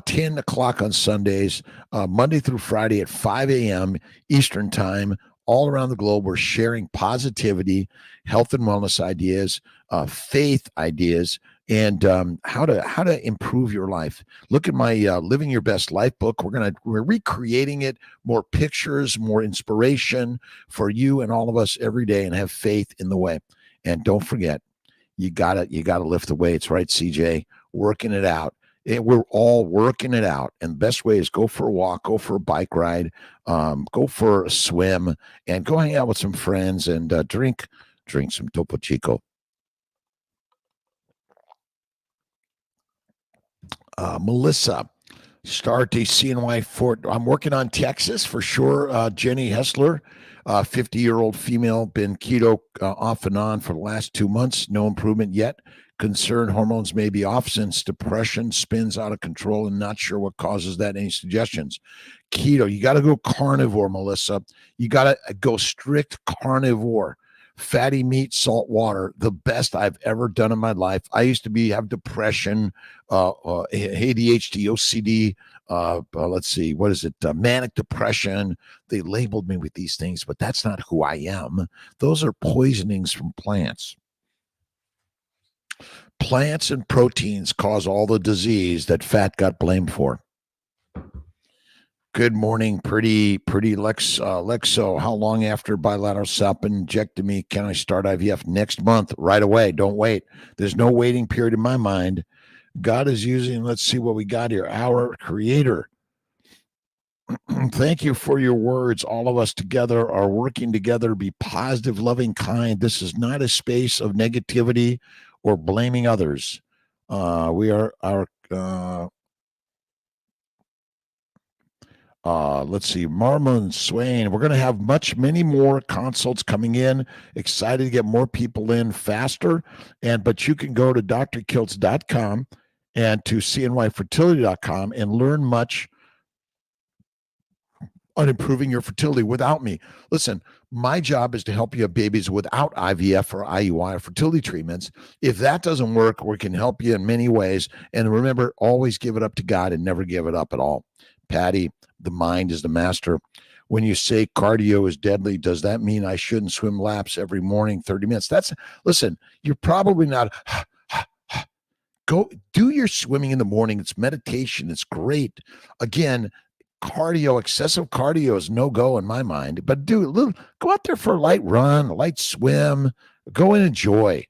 10 o'clock on Sundays, Monday through Friday at 5 a.m. Eastern Time. All around the globe, we're sharing positivity, health and wellness ideas, faith ideas, and how to improve your life. Look at my Living Your Best Life book. We're recreating it, more pictures, more inspiration for you and all of us every day, and have faith in the way. And don't forget, you gotta lift the weights, right, CJ? Working it out. We're all working it out, and the best way is go for a walk, go for a bike ride, go for a swim, and go hang out with some friends and drink some Topo Chico. Melissa, start a CNY for. I'm working on Texas for sure. Jenny Hessler, 50-year-old female, been keto off and on for the last 2 months. No improvement yet. Concern hormones may be off since depression spins out of control and not sure what causes that. Any suggestions? Keto, you got to go carnivore, Melissa. You got to go strict carnivore. Fatty meat, salt water, the best I've ever done in my life. I used to have depression, ADHD, OCD, let's see, what is it? Manic depression. They labeled me with these things, but that's not who I am. Those are poisonings from plants. Plants and proteins cause all the disease that fat got blamed for. Good morning, pretty Lexo. How long after bilateral saphenjectomy can I start IVF? Next month, right away. Don't wait. There's no waiting period in my mind. God is using, let's see what we got here, our creator. Thank you for your words. All of us together are working together to be positive, loving, kind. This is not a space of negativity or blaming others. We are our let's see, Marma and Swain. We're going to have many more consults coming in. Excited to get more people in faster. But you can go to drkiltz.com and to cnyfertility.com and learn much on improving your fertility without me. Listen, my job is to help you have babies without IVF or IUI or fertility treatments. If that doesn't work, we can help you in many ways. And remember, always give it up to God and never give it up at all. Patty, the mind is the master. When you say cardio is deadly, does that mean I shouldn't swim laps every morning, 30 minutes? Listen, you're probably not. Go do your swimming in the morning. It's meditation. It's great. Again, excessive cardio is no go in my mind. But go out there for a light run, a light swim, go and enjoy.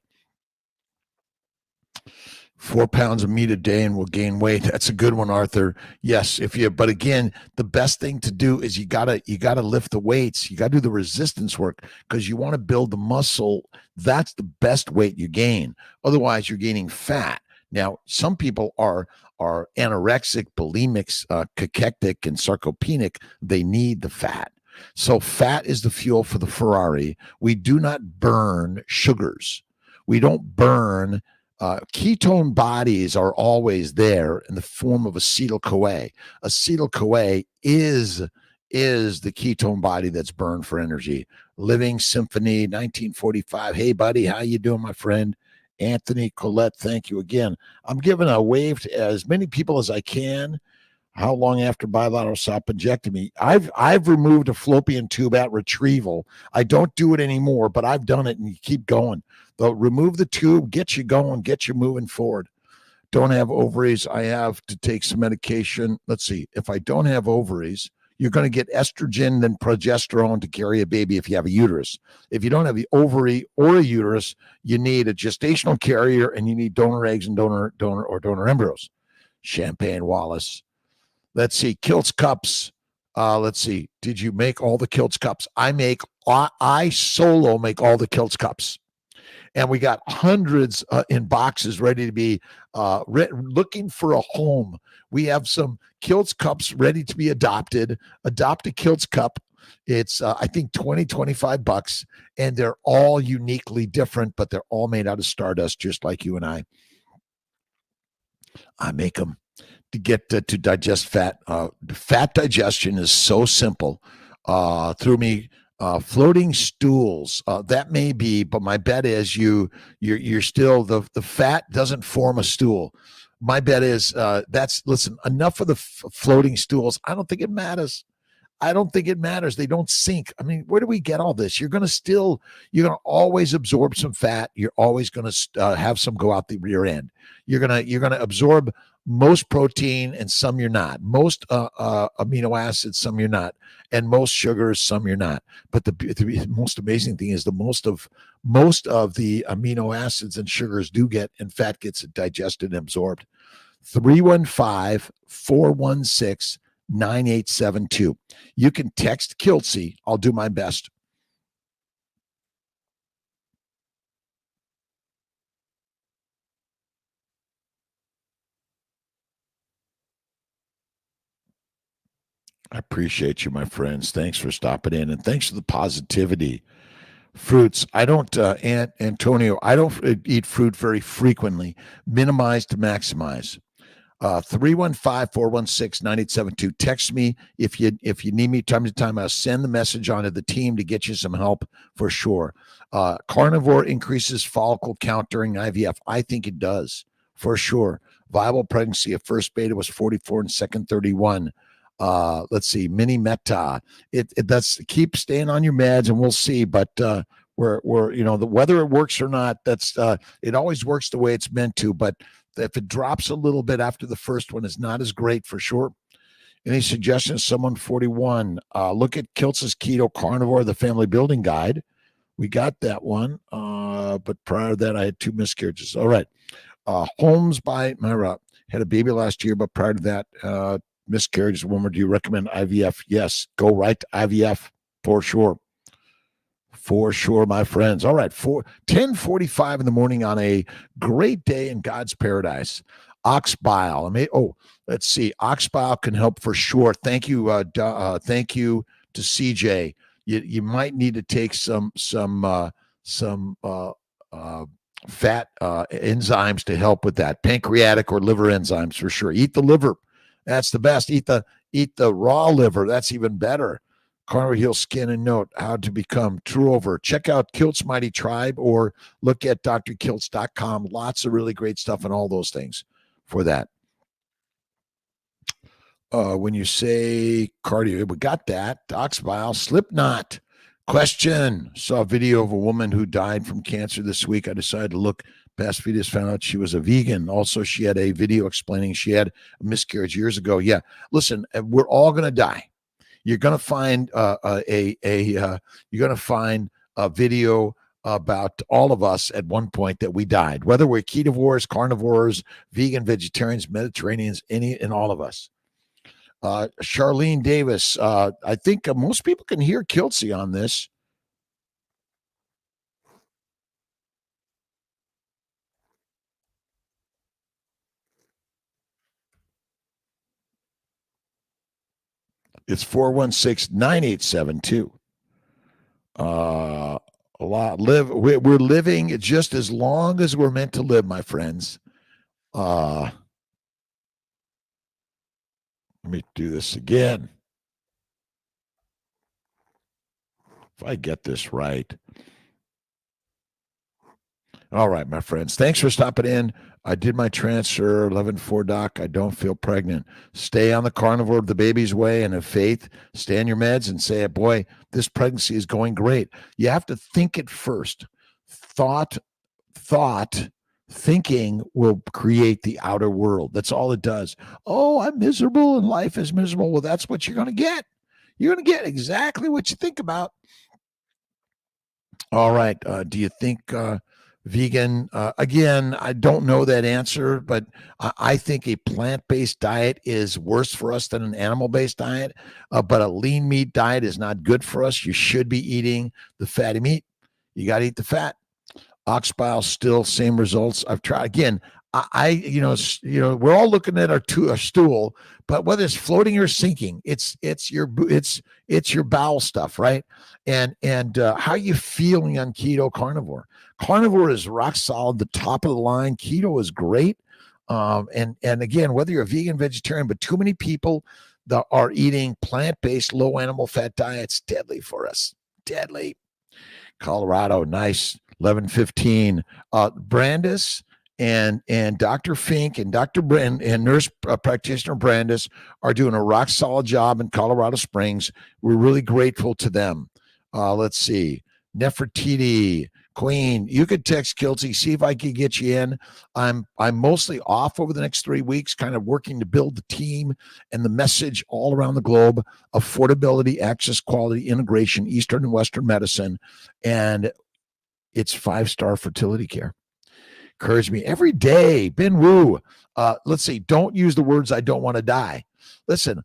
4 pounds of meat a day and will gain weight. That's a good one, Arthur. Yes, but again, the best thing to do is you gotta lift the weights. You gotta do the resistance work because you want to build the muscle. That's the best weight you gain. Otherwise, you're gaining fat. Now, some people are anorexic, bulimic, cachectic, and sarcopenic. They need the fat. So fat is the fuel for the Ferrari. We do not burn sugars. We don't burn. Ketone bodies are always there in the form of acetyl-CoA. Acetyl-CoA is the ketone body that's burned for energy. Living Symphony, 1945. Hey, buddy, how you doing, my friend? Anthony Colette, thank you again. I'm giving a wave to as many people as I can. How long after bilateral saphenjectomy? I've removed a fallopian tube at retrieval. I don't do it anymore, but I've done it, and you keep going. They'll remove the tube, get you going, get you moving forward. Don't have ovaries. I have to take some medication. Let's see. If I don't have ovaries, you're going to get estrogen and progesterone to carry a baby if you have a uterus. If you don't have the ovary or a uterus, you need a gestational carrier, and you need donor eggs and donor embryos. Champagne Wallace. Let's see. Kiltz cups. Let's see. Did you make all the Kiltz cups? I solo make all the Kiltz cups. And we got hundreds in boxes ready to be looking for a home. We have some Kiltz cups ready to be adopted. Adopt a Kiltz cup. It's, I think, $25, and they're all uniquely different, but they're all made out of stardust, just like you and I. I make them to get to digest fat. Fat digestion is so simple. Through me. Floating stools, that may be, but my bet is you're still the fat doesn't form a stool. My bet is listen, enough of the floating stools. I don't think it matters. They don't sink. I mean, where do we get all this? You're going to always absorb some fat. You're always going to have some go out the rear end. You're going to absorb most protein and some you're not. Most amino acids, some you're not. And most sugars, some you're not. But the most amazing thing is most of the amino acids and sugars do get, and fat gets digested and absorbed. 315-416-9872. You can text Kiltzy. I'll do my best. I appreciate you, my friends. Thanks for stopping in, and thanks for the positivity. Fruits. I don't, Antonio, I don't eat fruit very frequently. Minimize to maximize. 315-416-9872. Text me if you need me time to time. I'll send the message on to the team to get you some help for sure. Carnivore increases follicle count during IVF. I think it does for sure. Viable pregnancy at first beta was 44 and second 31. Let's see, mini meta. That's keep staying on your meds, and we'll see. But we're whether it works or not, that's it always works the way it's meant to. But if it drops a little bit after the first one, is not as great for sure. Any suggestions? Someone 41. Look at Kiltz's Keto Carnivore, the Family Building Guide. We got that one. But prior to that, I had 2 miscarriages. All right. Holmes by Myra had a baby last year, but prior to that, miscarriages. Woman, do you recommend IVF? Yes. Go right to IVF for sure. For sure, my friends. All right, 10:45 in the morning on a great day in God's paradise. Ox bile. Let's see. Ox bile can help for sure. Thank you. Thank you to CJ. You might need to take some fat enzymes to help with that. Pancreatic or liver enzymes for sure. Eat the liver. That's the best. Eat the raw liver. That's even better. Carnivore Heal Skin and Note, how to become true over. Check out Kiltz Mighty Tribe or look at drkiltz.com. Lots of really great stuff and all those things for that. When you say cardio, we got that. Ox bile, Slipknot. Question. Saw a video of a woman who died from cancer this week. I decided to look past videos, found out she was a vegan. Also, she had a video explaining she had a miscarriage years ago. Yeah, listen, we're all going to die. You're going to find a video about all of us at one point that we died, whether we're ketovores, carnivores, vegan, vegetarians, Mediterraneans, any and all of us. Charlene Davis, I think most people can hear Kiltzy on this. It's 416-9872. A lot we're living just as long as we're meant to live, my friends. Let me do this again. If I get this right. All right, my friends. Thanks for stopping in. I did my transfer, 11-4 doc. I don't feel pregnant. Stay on the carnivore of the baby's way and have faith. Stay on your meds and say, boy, this pregnancy is going great. You have to think it first. Thinking will create the outer world. That's all it does. Oh, I'm miserable and life is miserable. Well, that's what you're going to get. You're going to get exactly what you think about. All right. Do you think vegan? Again, I don't know that answer, but I think a plant-based diet is worse for us than an animal-based diet. But a lean meat diet is not good for us. You should be eating the fatty meat. You got to eat the fat. Ox bile, still same results. I've tried again. We're all looking at our stool, but whether it's floating or sinking, it's your bowel stuff, right? And how you feeling on keto carnivore? Carnivore is rock solid, the top of the line. Keto is great. And again, whether you're a vegan, vegetarian, but too many people that are eating plant-based, low animal fat diets, deadly for us. Deadly. Colorado, nice. 11:15. Brandis and Dr. Fink and Dr. Brand and nurse practitioner Brandis are doing a rock solid job in Colorado Springs. We're really grateful to them. Let's see. Nefertiti, Queen, you could text Kiltzy, see if I can get you in. I'm mostly off over the next 3 weeks, kind of working to build the team and the message all around the globe. Affordability, access, quality, integration, Eastern and Western medicine, and it's 5-star fertility care. Encourage me every day. Ben Wu. Let's see. Don't use the words, I don't want to die. Listen,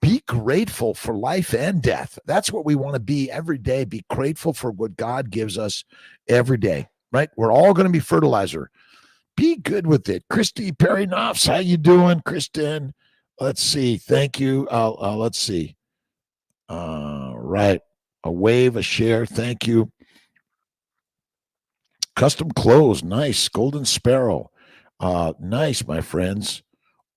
be grateful for life and death. That's what we want to be every day. Be grateful for what God gives us every day, right? We're all going to be fertilizer. Be good with it. Christy Perry Knopfs, how you doing, Kristen? Let's see. Thank you. Let's see. Right. A wave, a share. Thank you. Custom clothes, nice. Golden Sparrow, nice, my friends.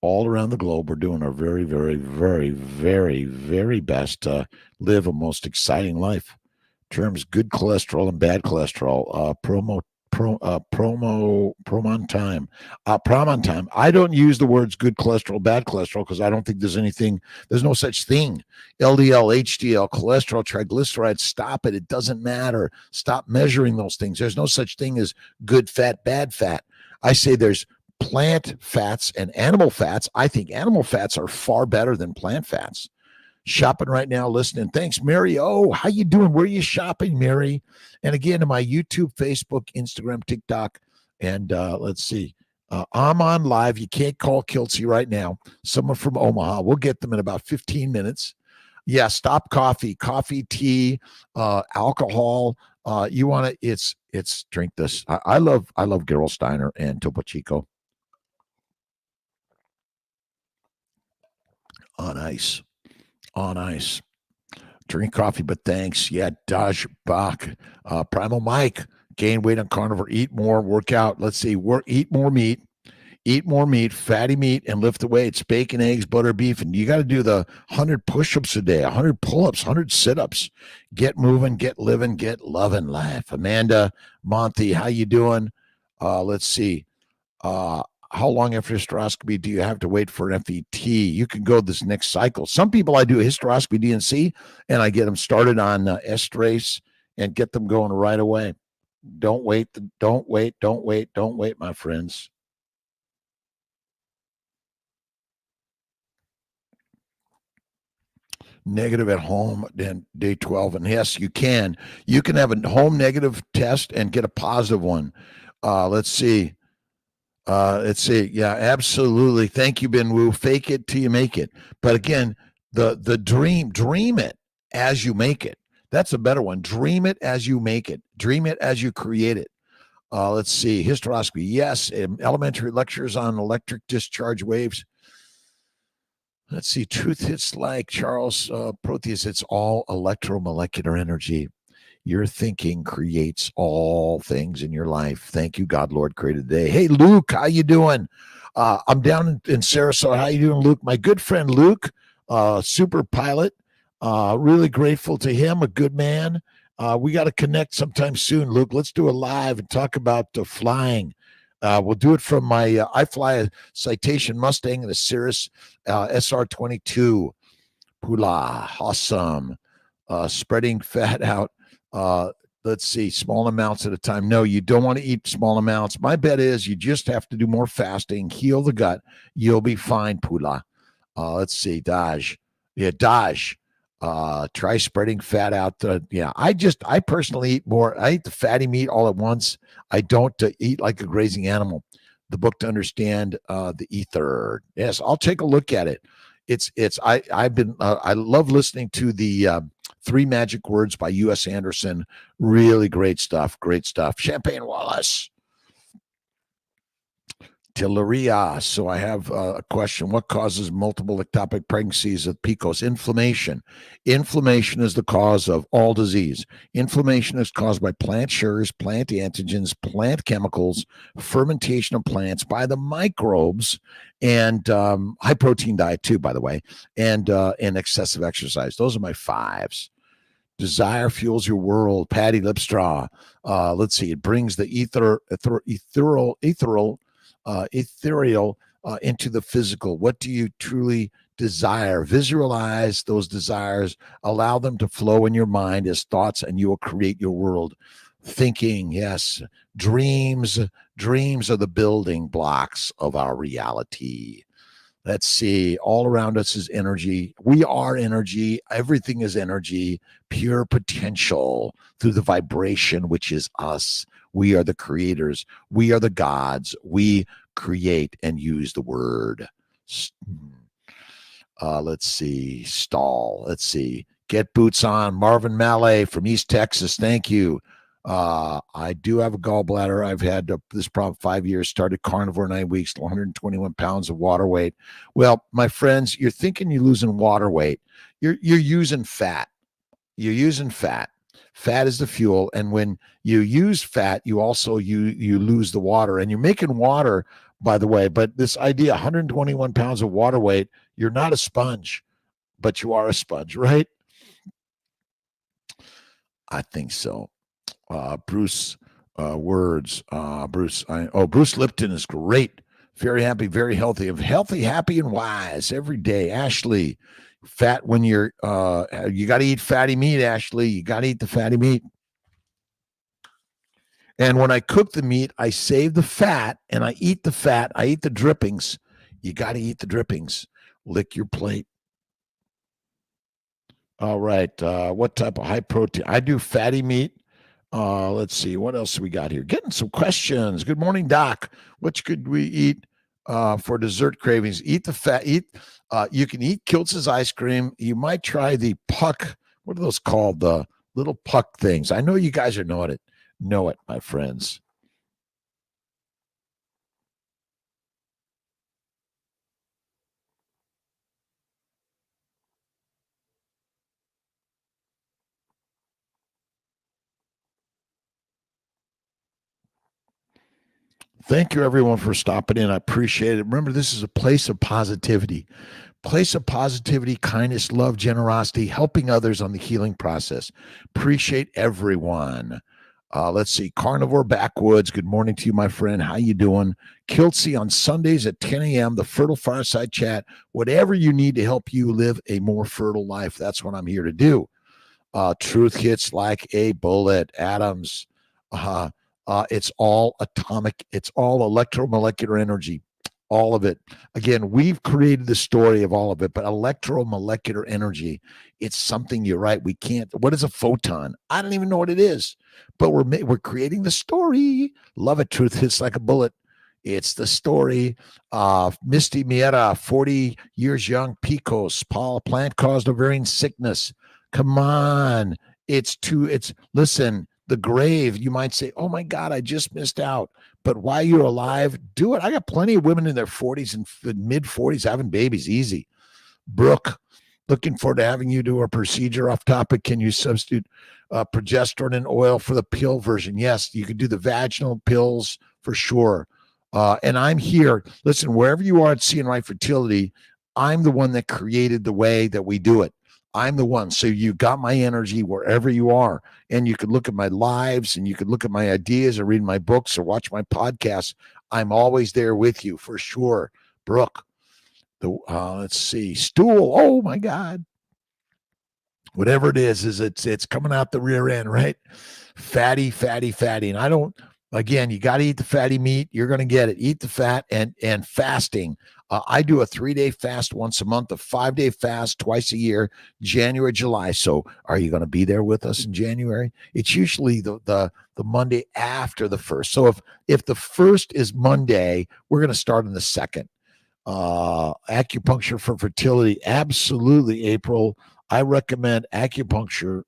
All around the globe, we're doing our very, very, very, very, very best to live a most exciting life. Terms good cholesterol and bad cholesterol. Promon time. I don't use the words good cholesterol, bad cholesterol because I don't think there's no such thing. LDL, HDL, cholesterol, triglycerides, stop it. It doesn't matter. Stop measuring those things. There's no such thing as good fat, bad fat. I say there's plant fats and animal fats. I think animal fats are far better than plant fats. Shopping right now, listening. Thanks, Mary. Oh, how you doing? Where are you shopping, Mary? And again, to my YouTube, Facebook, Instagram, TikTok, and let's see. I'm on live. You can't call Kiltzy right now. Someone from Omaha. We'll get them in about 15 minutes. Yeah, stop coffee, tea, alcohol. You want to? It's drink this. I love Gerolsteiner and Topo Chico on ice. On ice. Drink coffee, but thanks. Yeah, Daj Bach, Primal Mike, gain weight on carnivore, eat more, work out. Let's see, eat more meat, fatty meat, and lift the weights, bacon, eggs, butter, beef. And you got to do the 100 push-ups a day, 100 pull-ups, 100 sit-ups. Get moving, get living, get loving life. Amanda, Monty, how you doing? Let's see. How long after hysteroscopy do you have to wait for an FET? You can go this next cycle. Some people I do hysteroscopy DNC, and I get them started on estrace and get them going right away. Don't wait, my friends. Negative at home, then day 12. And yes, you can. You can have a home negative test and get a positive one. Let's see. Yeah, absolutely. Thank you, Ben Wu. Fake it till you make it. But again, the dream it as you make it. That's a better one. Dream it as you make it. Dream it as you create it. Let's see. Hysteroscopy. Yes. Elementary lectures on electric discharge waves. Let's see. Truth hits like Charles Proteus. It's all electromolecular energy. Your thinking creates all things in your life. Thank you, God, Lord, created the day. Hey, Luke, how you doing? I'm down in Sarasota. How you doing, Luke? My good friend Luke, super pilot. Really grateful to him, a good man. We got to connect sometime soon, Luke. Let's do a live and talk about flying. We'll do it from my, I fly a Citation Mustang and a Cirrus SR22. Pula, awesome. Spreading fat out. Let's see, small amounts at a time. No, you don't want to eat small amounts. My bet is you just have to do more fasting, heal the gut. You'll be fine, Pula. Let's see, Daj. Yeah, Daj. Try spreading fat out. I personally eat more. I eat the fatty meat all at once. I don't eat like a grazing animal. The book to understand the ether. Yes, I'll take a look at it. I love listening to the 3 Magic Words by U.S. Anderson. Really great stuff. Champagne Wallace. Tilleria. So I have a question. What causes multiple ectopic pregnancies of PCOS? Inflammation. Inflammation is the cause of all disease. Inflammation is caused by plant sugars, plant antigens, plant chemicals, fermentation of plants by the microbes, and high protein diet too, by the way, and excessive exercise. Those are my 5s. Desire fuels your world. Patty Lipstraw. Let's see. It brings the ethereal into the physical. What do you truly desire? Visualize those desires. Allow them to flow in your mind as thoughts, and you will create your world. Thinking, yes. Dreams are the building blocks of our reality. Let's see. All around us is energy. We are energy. Everything is energy. Pure potential through the vibration, which is us. We are the creators. We are the gods. We create and use the word. Let's see. Stall. Let's see. Get boots on. Marvin Mallet from East Texas. Thank you. I do have a gallbladder. I've had this problem 5 years, started carnivore 9 weeks, 121 pounds of water weight. Well, my friends, you're thinking you're losing water weight. You're using fat. You're using fat. Fat is the fuel. And when you use fat, you also you lose the water, and you're making water, by the way. But this idea, 121 pounds of water weight, you're not a sponge, but you are a sponge, right? I think so. Bruce words. Bruce Lipton is great. Very happy, very healthy. Healthy, happy, and wise every day. Ashley, fat when you're you got to eat fatty meat, Ashley. You got to eat the fatty meat. And when I cook the meat, I save the fat and I eat the fat. I eat the drippings. You got to eat the drippings. Lick your plate. All right. What type of high protein? I do fatty meat. Let's see. What else we got here? Getting some questions. Good morning, Doc. What could we eat for dessert cravings? Eat the fat. You can eat Kiltz's ice cream. You might try the puck. What are those called? The little puck things. I know you guys are know it. Know it, my friends. Thank you, everyone, for stopping in. I appreciate it. Remember, this is a place of positivity. Place of positivity, kindness, love, generosity, helping others on the healing process. Appreciate everyone. Let's see. Carnivore Backwoods. Good morning to you, my friend. How you doing? Kiltzy on Sundays at 10 a.m. The Fertile Fireside Chat. Whatever you need to help you live a more fertile life. That's what I'm here to do. Truth hits like a bullet. Atoms. It's all atomic. It's all electromolecular energy. All of it. Again, we've created the story of all of it, but electromolecular energy, it's something, you're right. We can't. What is a photon? I don't even know what it is, but we're creating the story. Love it. Truth hits like a bullet. It's the story. Misty Miera, 40 years young, PCOS. Paul, plant caused ovarian sickness. Come on. Listen, the grave, you might say, oh my God, I just missed out. But while you're alive, do it. I got plenty of women in their 40s and mid 40s having babies. Easy. Brooke, looking forward to having you do a procedure. Off topic. Can you substitute progesterone and oil for the pill version? Yes, you could do the vaginal pills for sure. And I'm here. Listen, wherever you are at CNY Fertility, I'm the one that created the way that we do it. I'm the one. So you got my energy wherever you are. And you could look at my lives and you could look at my ideas or read my books or watch my podcasts. I'm always there with you for sure. Brooke, let's see, stool. Oh my God. Whatever it is it's coming out the rear end, right? Fatty, fatty, fatty. And I don't, again, you got to eat the fatty meat. You're going to get it. Eat the fat and fasting. I do a 3-day fast once a month, a 5-day fast twice a year, January, July. So are you going to be there with us in January? It's usually the Monday after the first. So if the first is Monday, we're going to start on the second. Acupuncture for fertility. Absolutely, April. I recommend acupuncture,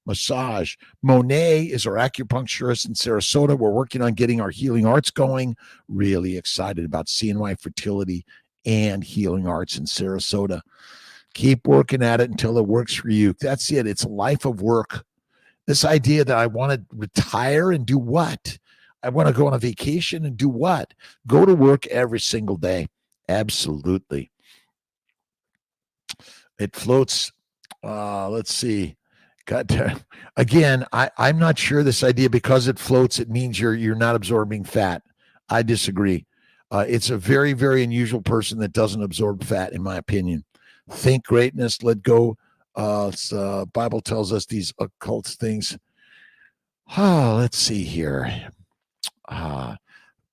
massage. Monet is our acupuncturist in Sarasota. We're working on getting our healing arts going. Really excited about CNY Fertility and healing arts in Sarasota. Keep working at it until it works for you. That's it. It's a life of work. This idea that I want to retire and do what? I want to go on a vacation and do what? Go to work every single day. Absolutely. It floats. Let's see. Again, I'm not sure this idea because it floats, it means you're not absorbing fat. I disagree. It's a very, very unusual person that doesn't absorb fat, in my opinion. Think greatness, let go. Bible tells us these occult things. Let's see here.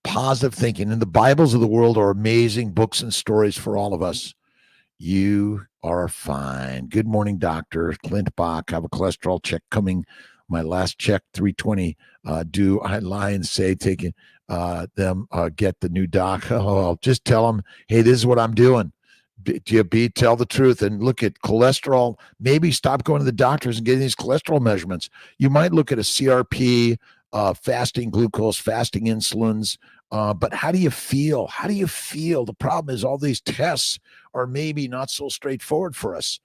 Positive thinking. And the Bibles of the world are amazing books and stories for all of us. You are fine. Good morning, Dr. Clint Bach. I have a cholesterol check coming. My last check, 320. Do I lie and say taking them get the new doc? Oh, just tell them, hey, this is what I'm doing. Tell the truth and look at cholesterol. Maybe stop going to the doctors and getting these cholesterol measurements. You might look at a CRP, fasting glucose, fasting insulins. But how do you feel? How do you feel? The problem is all these tests are maybe not so straightforward for us.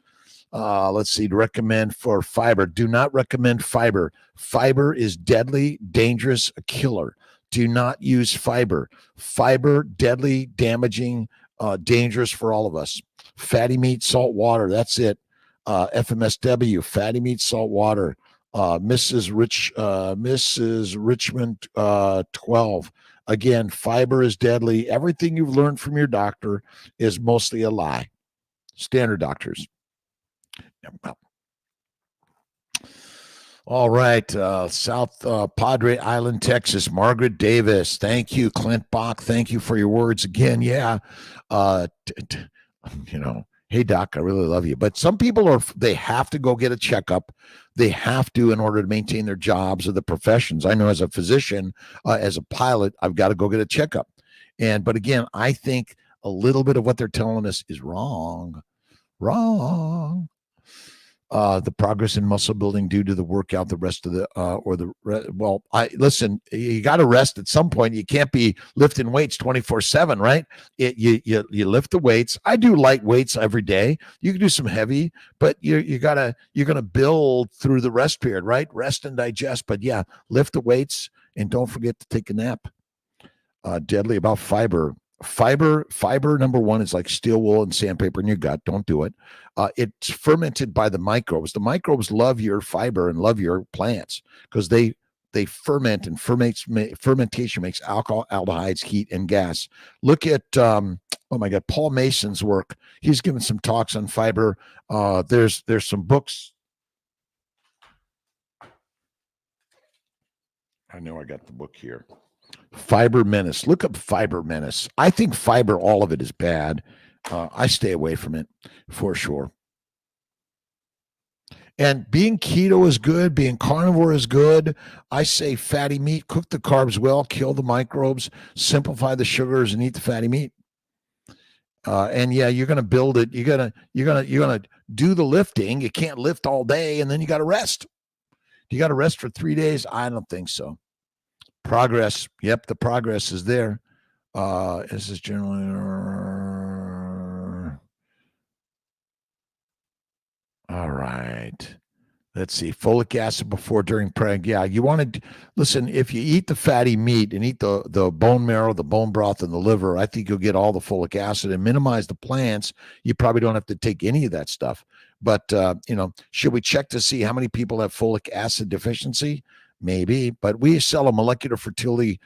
Let's see, to recommend for fiber. Do not recommend fiber. Fiber is deadly, dangerous, a killer. Do not use fiber. Fiber, deadly, damaging, dangerous for all of us. Fatty meat, salt water. That's it. FMSW, fatty meat, salt water. Mrs. Richmond 12. Again, fiber is deadly. Everything you've learned from your doctor is mostly a lie. Standard doctors. All right, South Padre Island, Texas. Margaret Davis, thank you. Clint Bach, thank you for your words again. Yeah, uh, hey doc, I really love you. But some people they have to go get a checkup. They have to in order to maintain their jobs or the professions. I know as a physician, as a pilot, I've got to go get a checkup. But again, I think a little bit of what they're telling us is wrong. Wrong. The progress in muscle building due to the workout, the rest of the well, I listen, you got to rest at some point. You can't be lifting weights 24/7, right? You lift the weights. I do light weights every day. You can do some heavy, but you're gonna build through the rest period, right? Rest and digest. But yeah, lift the weights and don't forget to take a nap. Deadly about fiber. Fiber number one is like steel wool and sandpaper in your gut. Don't do it. It's fermented by the microbes. The microbes love your fiber and love your plants because they ferment, and fermentation makes alcohol, aldehydes, heat, and gas. Look at oh my God, Paul Mason's work. He's given some talks on fiber. There's some books. I know I got the book here. Fiber Menace. Look up Fiber Menace. I think fiber, all of it is bad. I stay away from it for sure. And being keto is good. Being carnivore is good. I say fatty meat. Cook the carbs well. Kill the microbes. Simplify the sugars and eat the fatty meat. And yeah, you're going to build it. You're gonna do the lifting. You can't lift all day, and then you got to rest. You got to rest for 3 days. I don't think so. Progress. Yep, the progress is there. This is generally all right. Let's see. Folic acid before, during preg. Yeah, you want to listen. If you eat the fatty meat and eat the bone marrow, the bone broth, and the liver, I think you'll get all the folic acid and minimize the plants. You probably don't have to take any of that stuff. But should we check to see how many people have folic acid deficiency? Maybe. But we sell a molecular fertility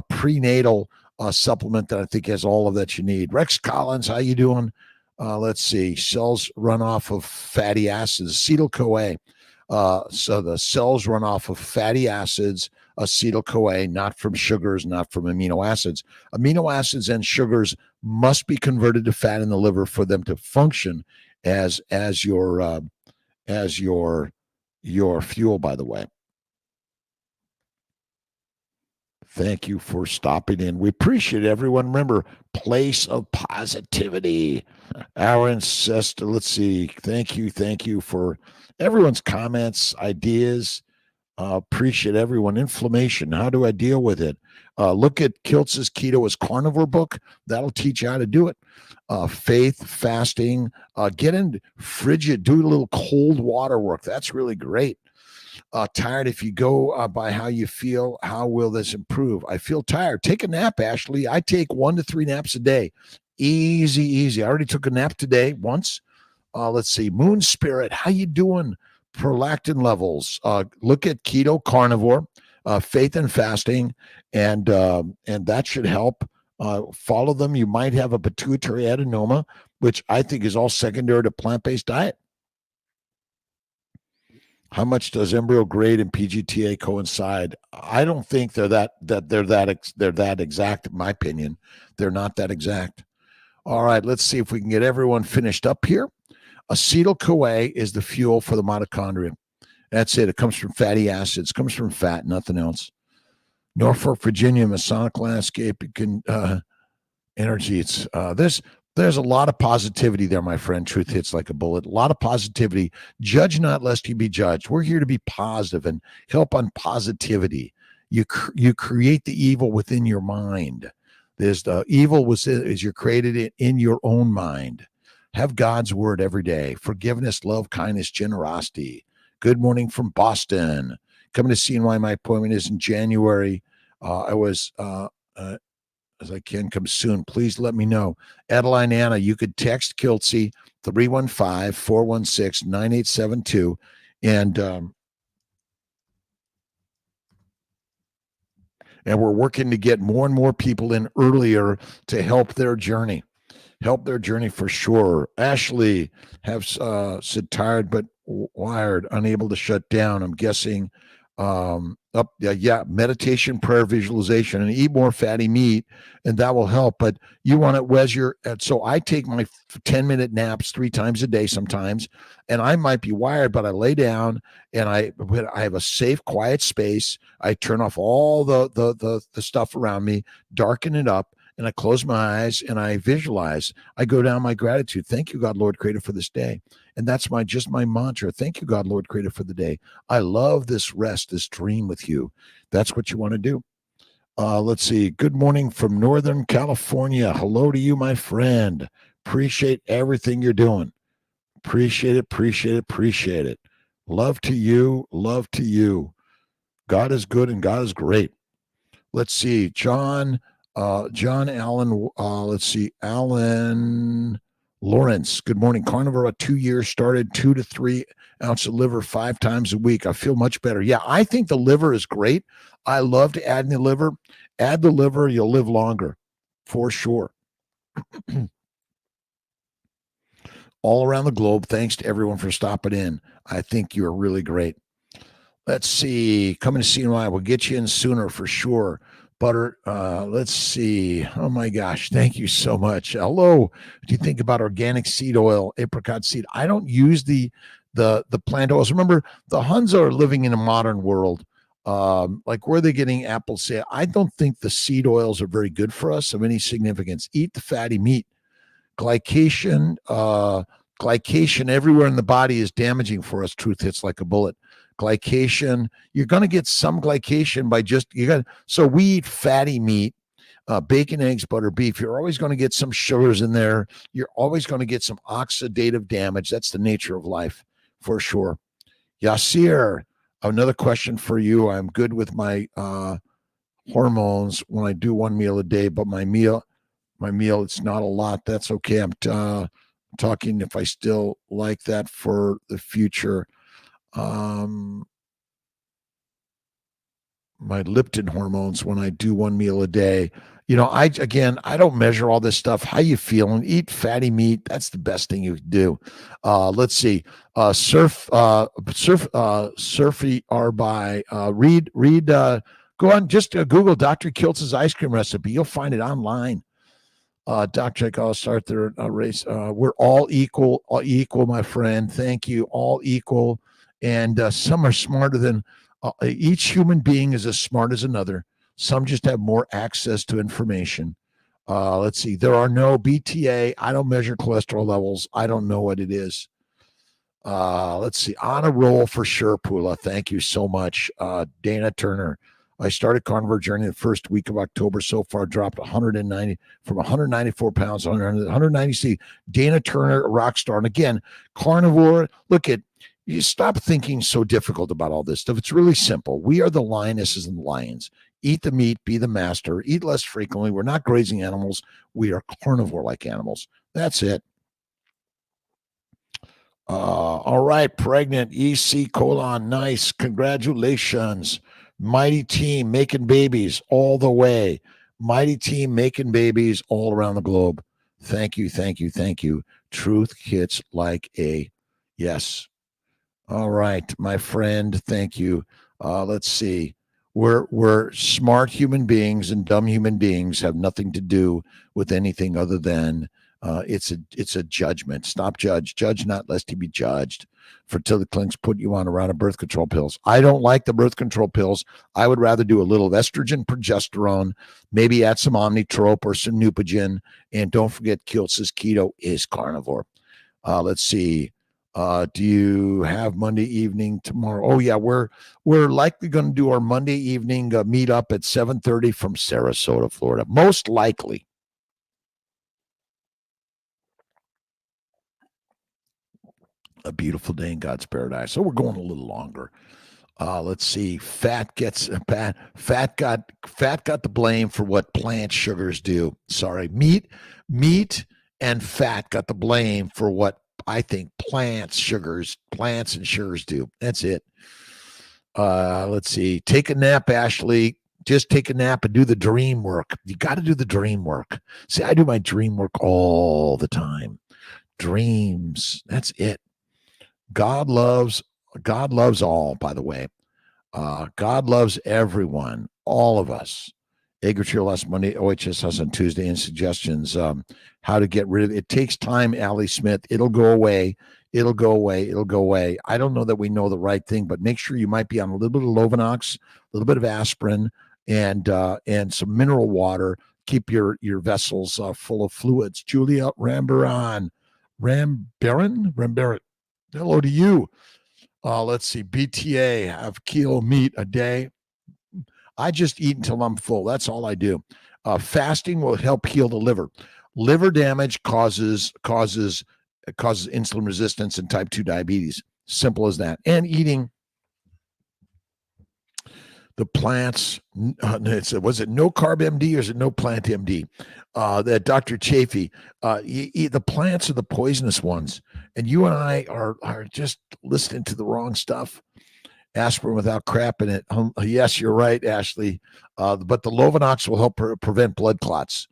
prenatal supplement that I think has all of that you need. Rex Collins, how you doing? Let's see. Cells run off of fatty acids, acetyl-CoA. So the cells run off of fatty acids, acetyl-CoA, not from sugars, not from amino acids. Amino acids and sugars must be converted to fat in the liver for them to function as your fuel. By the way, thank you for stopping in. We appreciate it, everyone. Remember, place of positivity. Our ancestor. Let's see. Thank you for everyone's comments, ideas. Appreciate everyone. Inflammation. How do I deal with it? Look at Kiltz's Keto as Carnivore book. That'll teach you how to do it. Faith, fasting. Get in frigid. Do a little cold water work. That's really great. Tired. If you go by how you feel, how will this improve? I feel tired. Take a nap, Ashley. I take 1 to 3 naps a day. Easy. I already took a nap today once. Let's see. Moon Spirit, how you doing? Prolactin levels. Look at keto, carnivore, faith and fasting, and that should help. Follow them. You might have a pituitary adenoma, which I think is all secondary to plant-based diet. How much does embryo grade and PGTA coincide? I don't think they're that exact. In my opinion, they're not that exact. All right, let's see if we can get everyone finished up here. Acetyl-CoA is the fuel for the mitochondria. That's it. It comes from fatty acids. It comes from fat, nothing else. Norfolk, Virginia, Masonic landscape. Energy. It's there's a lot of positivity there, my friend. Truth hits like a bullet. A lot of positivity. Judge not lest you be judged. We're here to be positive and help on positivity. You create the evil within your mind. There's the evil is you're created it in your own mind. Have God's word every day. Forgiveness, love, kindness, generosity. Good morning from Boston. Coming to see why my appointment is in January. As I can come soon. Please let me know. Adeline Anna, you could text Kiltzy 315-416-9872. And we're working to get more and more people in earlier to help their journey. help their journey for sure. Ashley have said tired but wired, unable to shut down. I'm guessing up yeah, meditation, prayer, visualization, and eat more fatty meat, and that will help. But you want it as your so I take my 10-minute naps 3 times a day sometimes, and I might be wired, but I lay down and I have a safe, quiet space. I turn off all the stuff around me, darken it up, and I close my eyes and I visualize. I go down my gratitude. Thank you, God, Lord, Creator, for this day. And that's my mantra. Thank you, God, Lord, Creator, for the day. I love this rest, this dream with you. That's what you want to do. Let's see. Good morning from Northern California. Hello to you, my friend. Appreciate everything you're doing. Appreciate it, appreciate it, appreciate it. Love to you, love to you. God is good and God is great. Let's see. John Allen, let's see. Alan Lawrence, good morning. Carnivore, 2 years started, 2 to 3 ounce of liver 5 times a week. I feel much better. Yeah, I think the liver is great. I love to add in the liver. Add the liver, you'll live longer for sure. All around the globe, thanks to everyone for stopping in. I think you're really great. Let's see. Coming to CNY. We'll get you in sooner for sure. Butter. Let's see. Oh my gosh. Thank you so much. Hello. What do you think about organic seed oil, apricot seed? I don't use the plant oils. Remember, the Huns are living in a modern world. Like where they're getting apple say, I don't think the seed oils are very good for us of any significance. Eat the fatty meat. Glycation everywhere in the body is damaging for us. Truth hits like a bullet. Glycation, you're going to get some glycation by so we eat fatty meat, bacon, eggs, butter, beef. You're always going to get some sugars in there. You're always going to get some oxidative damage. That's the nature of life for sure. Yasir, another question for you. I'm good with my hormones when I do one meal a day, but my meal, it's not a lot. That's okay. I'm talking if I still like that for the future. My leptin hormones when I do one meal a day. I don't measure all this stuff. How you feeling? Eat fatty meat. That's the best thing you can do. Let's see. Surfy are by read. Go on, just Google Dr. Kiltz's ice cream recipe. You'll find it online. Dr. I'll start their race. We're all equal, my friend. Thank you. All equal. And some are smarter than each human being is as smart as another. Some just have more access to information. Let's see. There are no BTA. I don't measure cholesterol levels. I don't know what it is. Let's see. On a roll for sure, Pula. Thank you so much. Dana Turner. I started carnivore journey the first week of October. So far, dropped 190 from 194 pounds to 190. Dana Turner, a rock star. And again, carnivore. Look at you. Stop thinking so difficult about all this stuff. It's really simple. We are the lionesses and the lions. Eat the meat, be the master. Eat less frequently. We're not grazing animals. We are carnivore-like animals. That's it. All right, pregnant EC colon, nice. Congratulations. Mighty team making babies all the way. Mighty team making babies all around the globe. Thank you, thank you, thank you. Truth hits like a yes. All right, my friend, thank you. Let's see. We're smart human beings, and dumb human beings have nothing to do with anything other than it's a judgment. Stop judge not lest he be judged. Fertility clinics put you on a round of birth control pills. I don't like the birth control pills. I would rather do a little of estrogen, progesterone, maybe add some omnitrope or some Neupogen, and don't forget Kiltz's keto is carnivore. Let's see. Do you have Monday evening tomorrow? Oh yeah, we're likely going to do our Monday evening meet up at 7:30 from Sarasota, Florida. Most likely. A beautiful day in God's paradise. So we're going a little longer. Let's see. Fat got the blame for what plant sugars do. Sorry, meat and fat got the blame for what I think plants and sugars do. That's it. Let's see. Take a nap, Ashley. just take a nap and do the dream work. You got to do the dream work. See, I do my dream work all the time. Dreams. That's it. God loves all, by the way. God loves everyone, all of us. Eggertier last Monday, OHS has on Tuesday, and suggestions how to get rid of it. It takes time, Allie Smith. It'll go away. It'll go away. It'll go away. I don't know that we know the right thing, but make sure you might be on a little bit of Lovenox, a little bit of aspirin, and some mineral water. Keep your vessels full of fluids. Julia Rambaran. Hello to you. Let's see. BTA, have kilo meat a day. I just eat until I'm full. That's all I do. Fasting will help heal the liver. Liver damage causes insulin resistance and type 2 diabetes. Simple as that. And eating the plants. Was it No Carb MD or is it No Plant MD? That Dr. Chafee. The plants are the poisonous ones, and you and I are just listening to the wrong stuff. Aspirin without crap in it. Yes, you're right, Ashley. But the Lovenox will help prevent blood clots.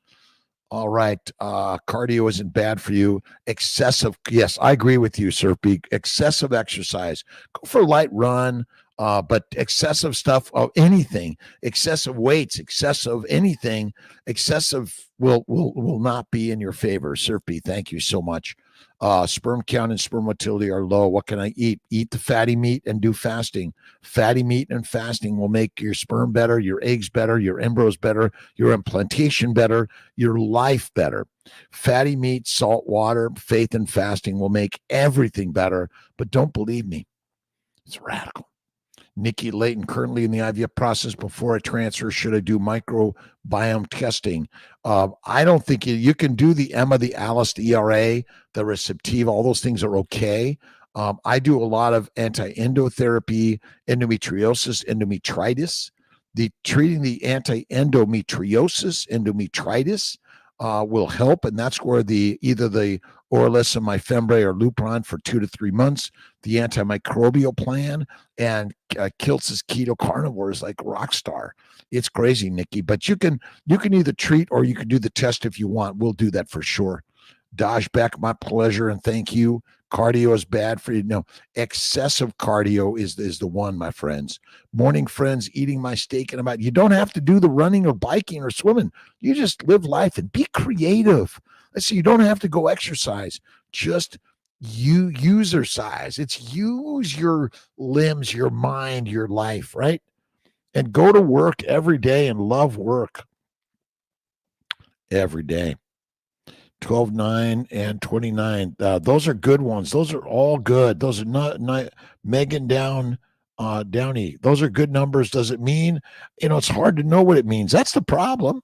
All right. Cardio isn't bad for you. Excessive. Yes, I agree with you, Serpy. Excessive exercise. Go for a light run. But excessive stuff of anything, excessive weights, excessive anything, excessive will not be in your favor. Serpy, thank you so much. Sperm count and sperm motility are low. What can I eat? Eat the fatty meat and do fasting. Fatty meat and fasting will make your sperm better, your eggs better, your embryos better, your implantation better, your life better. Fatty meat, salt water, faith, and fasting will make everything better. But don't believe me. It's radical. Nikki Layton, currently in the IVF process. Before I transfer, should I do microbiome testing? I don't think you can do the EMA, the ALICE, the ERA, the Receptive. All those things are okay. I do a lot of anti-endotherapy, endometriosis, endometritis. Treating the endometritis will help, and that's where either the Orilissa, Myfembree, or Lupron for 2 to 3 months. The antimicrobial plan and Kiltz's keto carnivore is like rock star. It's crazy, Nikki, but you can either treat or you can do the test if you want. We'll do that for sure. Daj Beck, my pleasure, and thank you. Cardio is bad for you. No, excessive cardio is the one, my friends. Morning, friends, eating my steak and about. You don't have to do the running or biking or swimming. You just live life and be creative. Let's see, you don't have to go exercise. Just usercise. It's use your limbs, your mind, your life, right? And go to work every day and love work every day. 12, 9, and 29. Those are good ones. Those are all good. Those are not Megan Downey. Those are good numbers. Does it mean, it's hard to know what it means. That's the problem.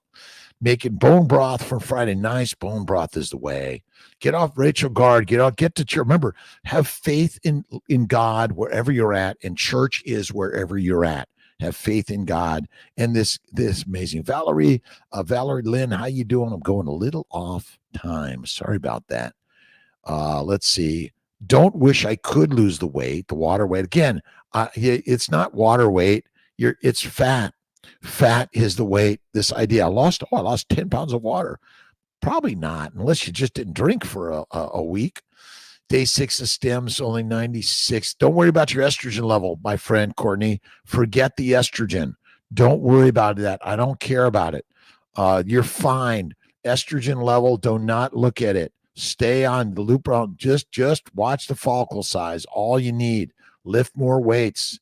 Making bone broth for Friday. Nice bone broth is the way. Get off Rachel Gard. Get to church. Remember, have faith in God wherever you're at, and church is wherever you're at. Have faith in God. And this amazing Valerie Lynn, how you doing? I'm going a little off time. Sorry about that. Let's see. Don't wish I could lose the water weight. Again, it's not water weight. It's fat. Fat is the weight. This idea. I lost 10 pounds of water. Probably not, unless you just didn't drink for a week. Day 6 of stems, only 96. Don't worry about your estrogen level, my friend Courtney. Forget the estrogen. Don't worry about that. I don't care about it. You're fine. Estrogen level, do not look at it. Stay on the loop. Just watch the follicle size. All you need. Lift more weights.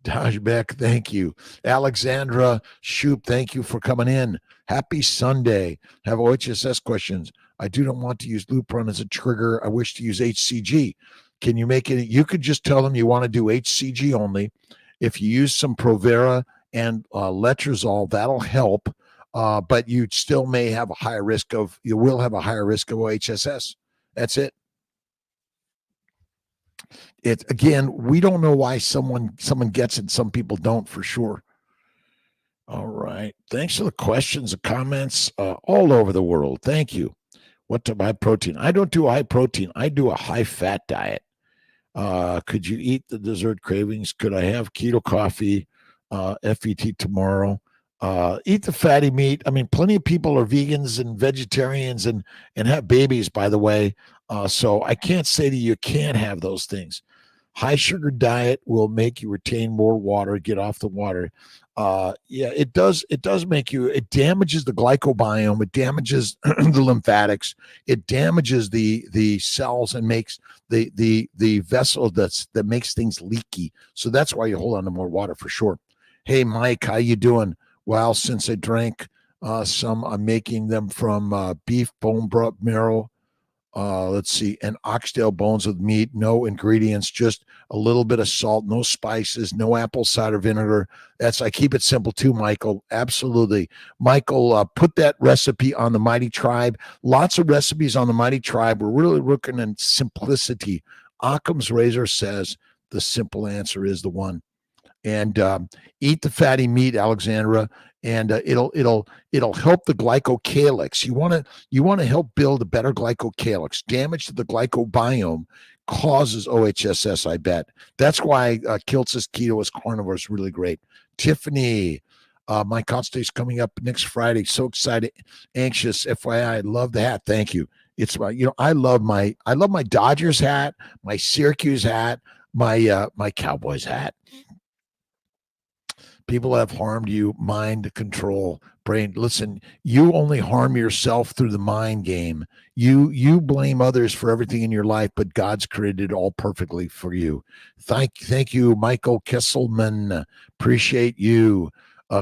Daj Beck, thank you. Alexandra Shoup, thank you for coming in. Happy Sunday. Have OHSS questions. I do not want to use Lupron as a trigger. I wish to use HCG. Can you make it? You could just tell them you want to do HCG only. If you use some Provera and Letrozole, that'll help. But you still may have a higher risk of OHSS. That's it. Again, we don't know why someone gets it, some people don't, for sure. All right. Thanks for the questions and comments all over the world. Thank you. What to high protein? I don't do high protein. I do a high fat diet. Could you eat the dessert cravings? Could I have keto coffee, FET tomorrow? Eat the fatty meat. I mean, plenty of people are vegans and vegetarians and have babies, by the way. So I can't say to you can't have those things. High sugar diet will make you retain more water, get off the water. Yeah, it does. It does make you. It damages the glycobiome. It damages the lymphatics. It damages the cells and makes the vessel that makes things leaky. So that's why you hold on to more water for sure. Hey, Mike, how you doing? Well, since I drank some, I'm making them from beef bone broth marrow. Let's see, and oxtail bones with meat, no ingredients, just a little bit of salt, no spices, no apple cider vinegar. I keep it simple too, Michael. Absolutely. Michael, put that recipe on the Mighty Tribe. Lots of recipes on the Mighty Tribe. We're really looking at simplicity. Occam's razor says the simple answer is the one. And eat the fatty meat, Alexandra, and it'll help the glycocalyx. You want to help build a better glycocalyx. Damage to the glycobiome causes OHSS. I bet that's why Kiltz's keto as carnivore is really great. Tiffany, my consultation is coming up next Friday. So excited, anxious. FYI, I love the hat. Thank you. It's my, I love my Dodgers hat, my Syracuse hat, my Cowboys hat. People have harmed you, mind control, brain. Listen, you only harm yourself through the mind game. You blame others for everything in your life, but God's created it all perfectly for you. Thank you, Michael Kesselman. Appreciate you.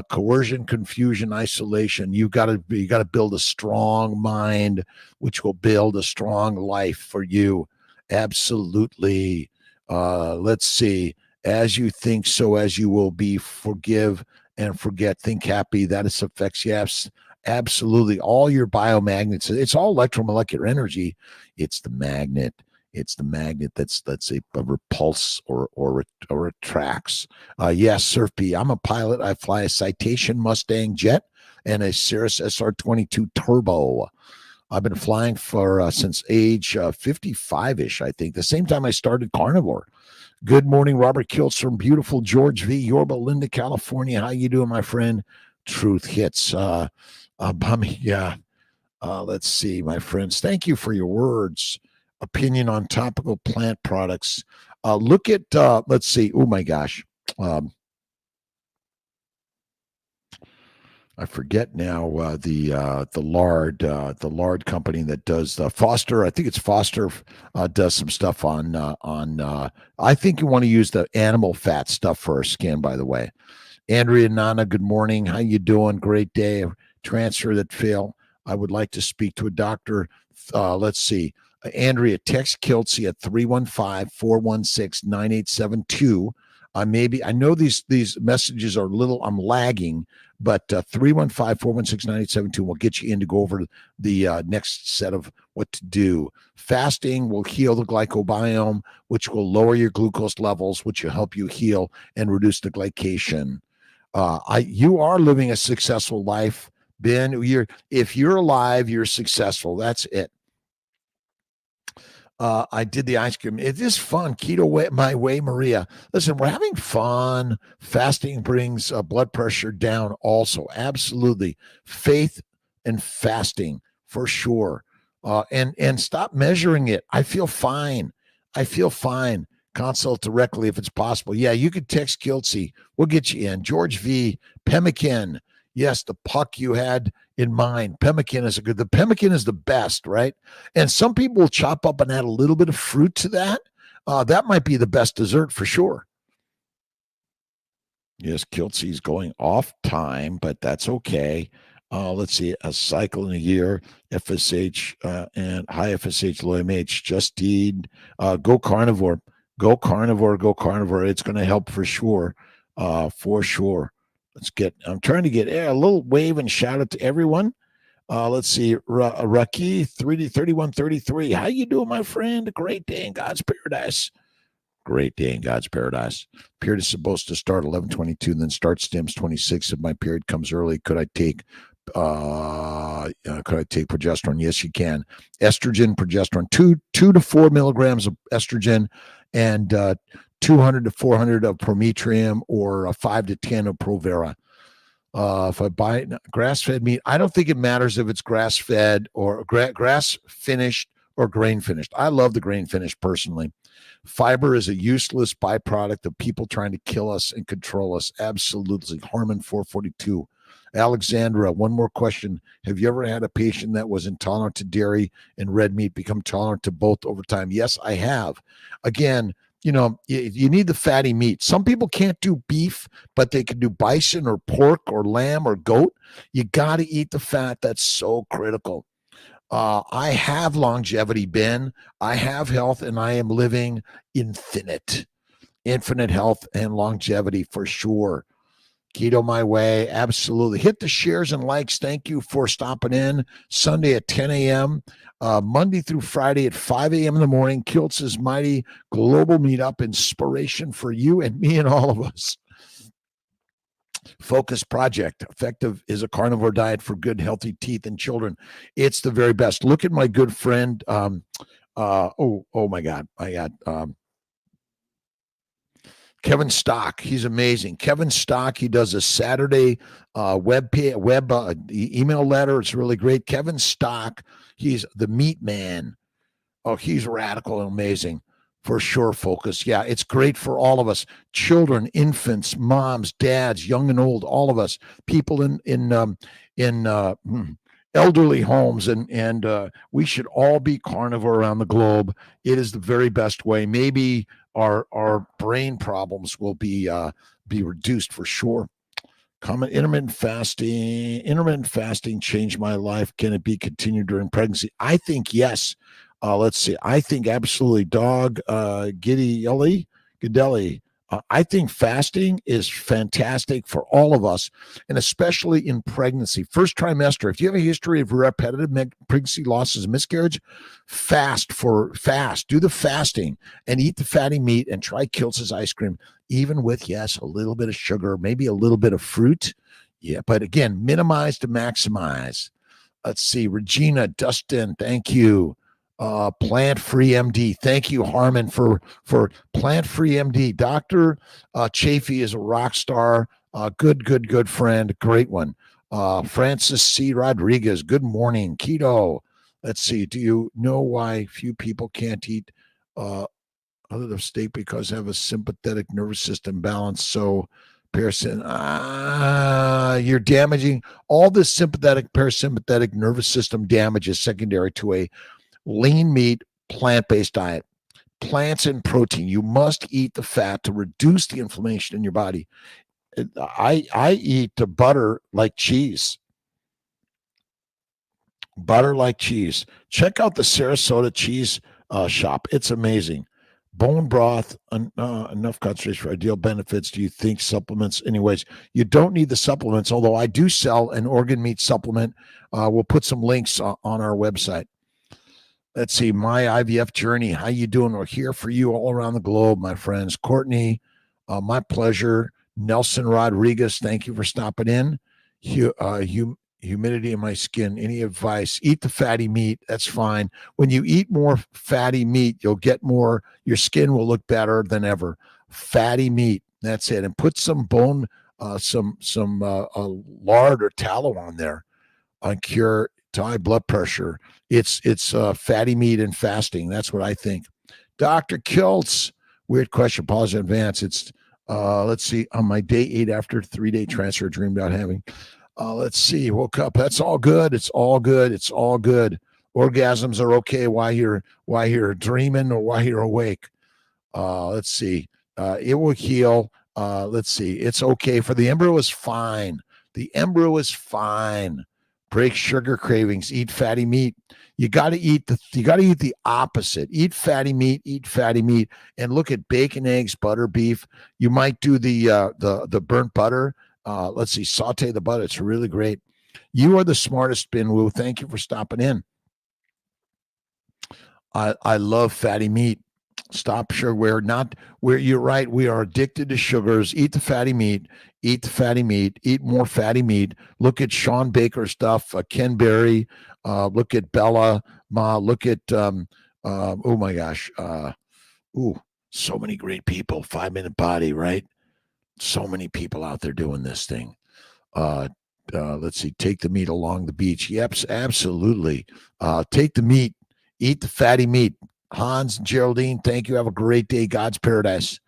Coercion, confusion, isolation. You got to build a strong mind, which will build a strong life for you. Absolutely. Let's see. As you think, so as you will be. Forgive and forget. Think happy. That is affects. Yes, absolutely. All your biomagnets. It's all electromolecular energy. It's the magnet. It's the magnet that's a repulse or attracts. Yes, Surf B. I'm a pilot. I fly a Citation Mustang jet and a Cirrus SR-22 Turbo. I've been flying for since age 55-ish, I think. The same time I started carnivore. Good morning, Robert Kiltz from beautiful George V. Yorba Linda, California. How you doing, my friend? Truth hits. Yeah. Let's see, my friends. Thank you for your words. Opinion on topical plant products. Look at, let's see. Oh, my gosh. I forget now the lard company that does Foster. I think it's Foster does some stuff on. I think you want to use the animal fat stuff for our skin. By the way, Andrea Nana, good morning. How you doing? Great day. Transfer that failed. I would like to speak to a doctor. Let's see. Andrea, text Kiltz at 315-416-9872. Maybe I know these messages are a little. I'm lagging, but 315-416-9872 will get you in to go over the next set of what to do. Fasting will heal the glycobiome, which will lower your glucose levels, which will help you heal and reduce the glycation. You are living a successful life, Ben. If you're alive, you're successful. That's it. I did the ice cream. It is fun. Keto way, my way, Maria. Listen, we're having fun. Fasting brings blood pressure down also. Absolutely. Faith and fasting for sure. And stop measuring it. I feel fine. I feel fine. Consult directly if it's possible. Yeah, you could text Kiltzy. We'll get you in. George V. Pemmican. Yes, the puck you had in mind. Pemmican is the pemmican is the best, right? And some people will chop up and add a little bit of fruit to that. That might be the best dessert for sure. Yes, Kiltzy's going off time, but that's okay. Let's see, a cycle in a year, FSH and high FSH, low MH, just eat, go carnivore. Go carnivore, go carnivore. It's going to help for sure, for sure. I'm trying to get a little wave and shout out to everyone. Let's see, Raki 3133. How you doing, my friend? A great day in God's paradise. Great day in God's paradise. Period is supposed to start 11:22, then start stems 26. If my period comes early, could I take progesterone? Yes, you can. Estrogen, progesterone, 2 to 4 milligrams of estrogen, and 200 to 400 of prometrium, or 5 to 10 of Provera. If I buy grass-fed meat, I don't think it matters if it's grass-fed or grass-finished or grain-finished. I love the grain-finished personally. Fiber is a useless byproduct of people trying to kill us and control us. Absolutely. Harmon 442. Alexandra, one more question. Have you ever had a patient that was intolerant to dairy and red meat become tolerant to both over time? Yes, I have. Again, you need the fatty meat. Some people can't do beef, but they can do bison or pork or lamb or goat. You got to eat the fat. That's so critical. I have longevity, Ben. I have health, and I am living infinite health and longevity for sure. Keto my way. Absolutely. Hit the shares and likes. Thank you for stopping in. Sunday at 10 a.m., Monday through Friday at 5 a.m. in the morning. Kiltz's Mighty Global Meetup, inspiration for you and me and all of us. Focus Project. Effective is a carnivore diet for good, healthy teeth and children. It's the very best. Look at my good friend. Oh my God. I got Kevin Stock. He's amazing. Kevin Stock. He does a Saturday web email letter. It's really great. Kevin Stock. He's the meat man. Oh, he's radical and amazing. For sure, Focus. Yeah, it's great for all of us. Children, infants, moms, dads, young and old, all of us. People in elderly homes, and we should all be carnivore around the globe. It is the very best way. Maybe our brain problems will be reduced for sure. Comment intermittent fasting. Intermittent fasting changed my life. Can it be continued during pregnancy? I think yes. Let's see. I think absolutely. Dog Gidelli. I think fasting is fantastic for all of us, and especially in pregnancy. First trimester, if you have a history of repetitive pregnancy losses and miscarriage, fast. Do the fasting and eat the fatty meat and try Kiltz's ice cream, even with, yes, a little bit of sugar, maybe a little bit of fruit. Yeah, but again, minimize to maximize. Let's see. Regina, Dustin, thank you. Plant Free MD. Thank you, Harmon, for Plant Free MD. Dr. Chafee is a rock star. Good friend. Great one. Francis C. Rodriguez. Good morning. Keto. Let's see. Do you know why few people can't eat other than steak? Because they have a sympathetic nervous system balance. So, Pearson, you're damaging all this sympathetic, parasympathetic nervous system damage is secondary to a lean meat, plant-based diet. Plants and protein. You must eat the fat to reduce the inflammation in your body. I eat the butter like cheese. Butter like cheese. Check out the Sarasota cheese shop. It's amazing. Bone broth, enough concentration for ideal benefits. Do you think supplements? Anyways, you don't need the supplements, although I do sell an organ meat supplement. We'll put some links on our website. Let's see, my IVF journey. How you doing? We're here for you all around the globe, my friends. Courtney, my pleasure. Nelson Rodriguez, thank you for stopping in. Humidity in my skin. Any advice? Eat the fatty meat. That's fine. When you eat more fatty meat, you'll get more. Your skin will look better than ever. Fatty meat. That's it. And put some bone, some lard or tallow on there. Cure to high blood pressure. It's fatty meat and fasting. That's what I think. Dr. Kiltz, weird question. Pause in advance. It's let's see. On my day 8 after 3-day transfer, dreamed about having. Let's see. Woke up. That's all good. It's all good. It's all good. Orgasms are okay while you're dreaming or while you're awake. Let's see. It will heal. Let's see. It's okay. For the embryo is fine. The embryo is fine. Break sugar cravings. Eat fatty meat. You got to eat the opposite. Eat fatty meat. Eat fatty meat. And look at bacon, eggs, butter, beef. You might do the burnt butter. Let's see. Saute the butter. It's really great. You are the smartest, Ben Wu. Thank you for stopping in. I love fatty meat. Stop sugar. You're right. We are addicted to sugars. Eat the fatty meat. Eat the fatty meat. Eat more fatty meat. Look at Sean Baker stuff. Ken Berry. Look at Bella. Look at oh my gosh. So many great people. 5 Minute Body, right? So many people out there doing this thing. Let's see, take the meat along the beach. Yep, absolutely. Take the meat, eat the fatty meat. Hans and Geraldine, thank you. Have a great day. God's paradise.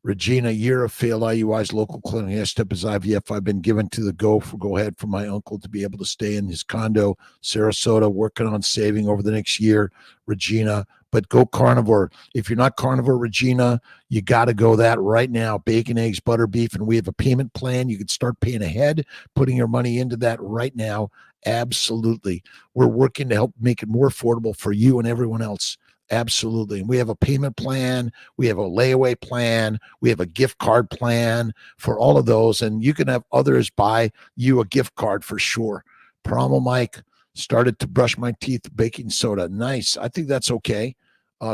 Regina, year of failed IUIs, local clinic, yes, step is IVF. I've been given to the go ahead for my uncle to be able to stay in his condo, Sarasota, working on saving over the next year, Regina. But go carnivore. If you're not carnivore, Regina, you got to go that right now. Bacon, eggs, butter, beef, and we have a payment plan. You can start paying ahead, putting your money into that right now. Absolutely. We're working to help make it more affordable for you and everyone else. Absolutely. And we have a payment plan. We have a layaway plan. We have a gift card plan for all of those. And you can have others buy you a gift card for sure. Promo Mike started to brush my teeth with baking soda. Nice. I think that's okay.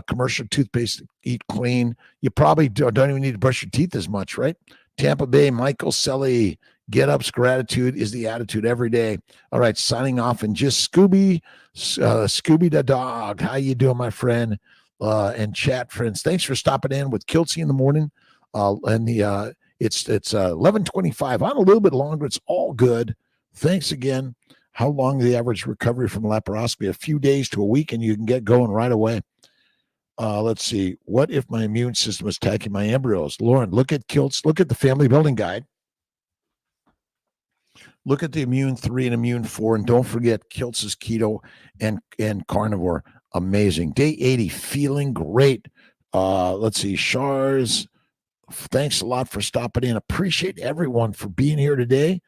Commercial toothpaste, eat clean. You probably don't even need to brush your teeth as much, right? Tampa Bay, Michael Selly. Get up's gratitude is the attitude every day. All right, signing off. And just Scooby the dog. How you doing, my friend? And chat friends. Thanks for stopping in with Kiltz in the morning. It's 11:25. I'm a little bit longer. It's all good. Thanks again. How long the average recovery from laparoscopy? A few days to a week, and you can get going right away. Let's see. What if my immune system is attacking my embryos? Lauren, look at Kiltz. Look at the family building guide. Look at the Immune 3 and Immune 4, and don't forget Kiltz's keto and carnivore. Amazing. Day 80, feeling great. Let's see. Shars, thanks a lot for stopping in. Appreciate everyone for being here today.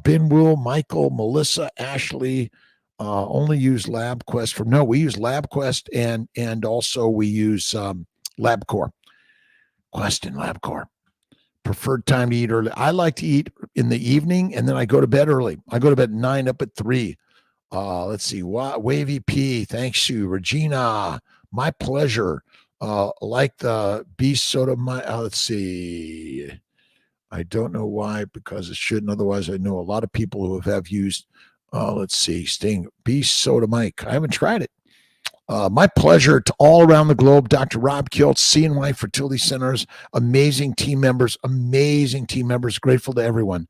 Ben Will, Michael, Melissa, Ashley, only use LabQuest for, no, we use LabQuest and also we use LabCore. Quest and LabCore. Preferred time to eat early. I like to eat in the evening, and then I go to bed early. I go to bed at 9, up at 3. Let's see. Wavy P. Thanks you. Regina. My pleasure. Like the beast soda. Let's see. I don't know why, because it shouldn't. Otherwise, I know a lot of people who have used, let's see, Sting. Beast soda Mike. I haven't tried it. My pleasure to all around the globe. Dr. Rob Kiltz, CNY Fertility Centers, amazing team members. Grateful to everyone.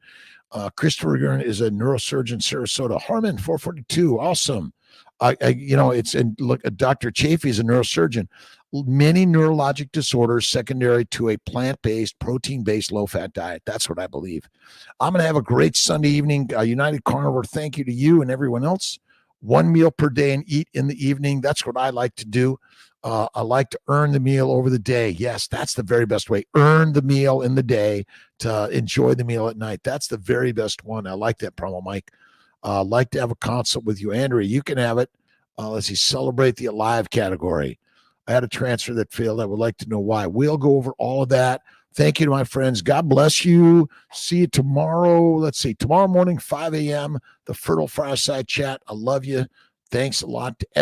Christopher Gurn is a neurosurgeon, Sarasota. Harmon 442, awesome. Look, Dr. Chafee is a neurosurgeon. Many neurologic disorders secondary to a plant-based, protein-based, low-fat diet. That's what I believe. I'm going to have a great Sunday evening. United Carnivore, thank you to you and everyone else. 1 meal per day and eat in the evening. That's what I like to do. I like to earn the meal over the day. Yes, that's the very best way. Earn the meal in the day to enjoy the meal at night. That's the very best one. I like that promo, Mike. Like to have a consult with you. Andrea, you can have it. Let's see, celebrate the alive category. I had a transfer that failed. I would like to know why. We'll go over all of that. Thank you to my friends. God bless you. See you tomorrow. Let's see, tomorrow morning, 5 a.m., the Fertile Fireside Chat. I love you. Thanks a lot to everyone.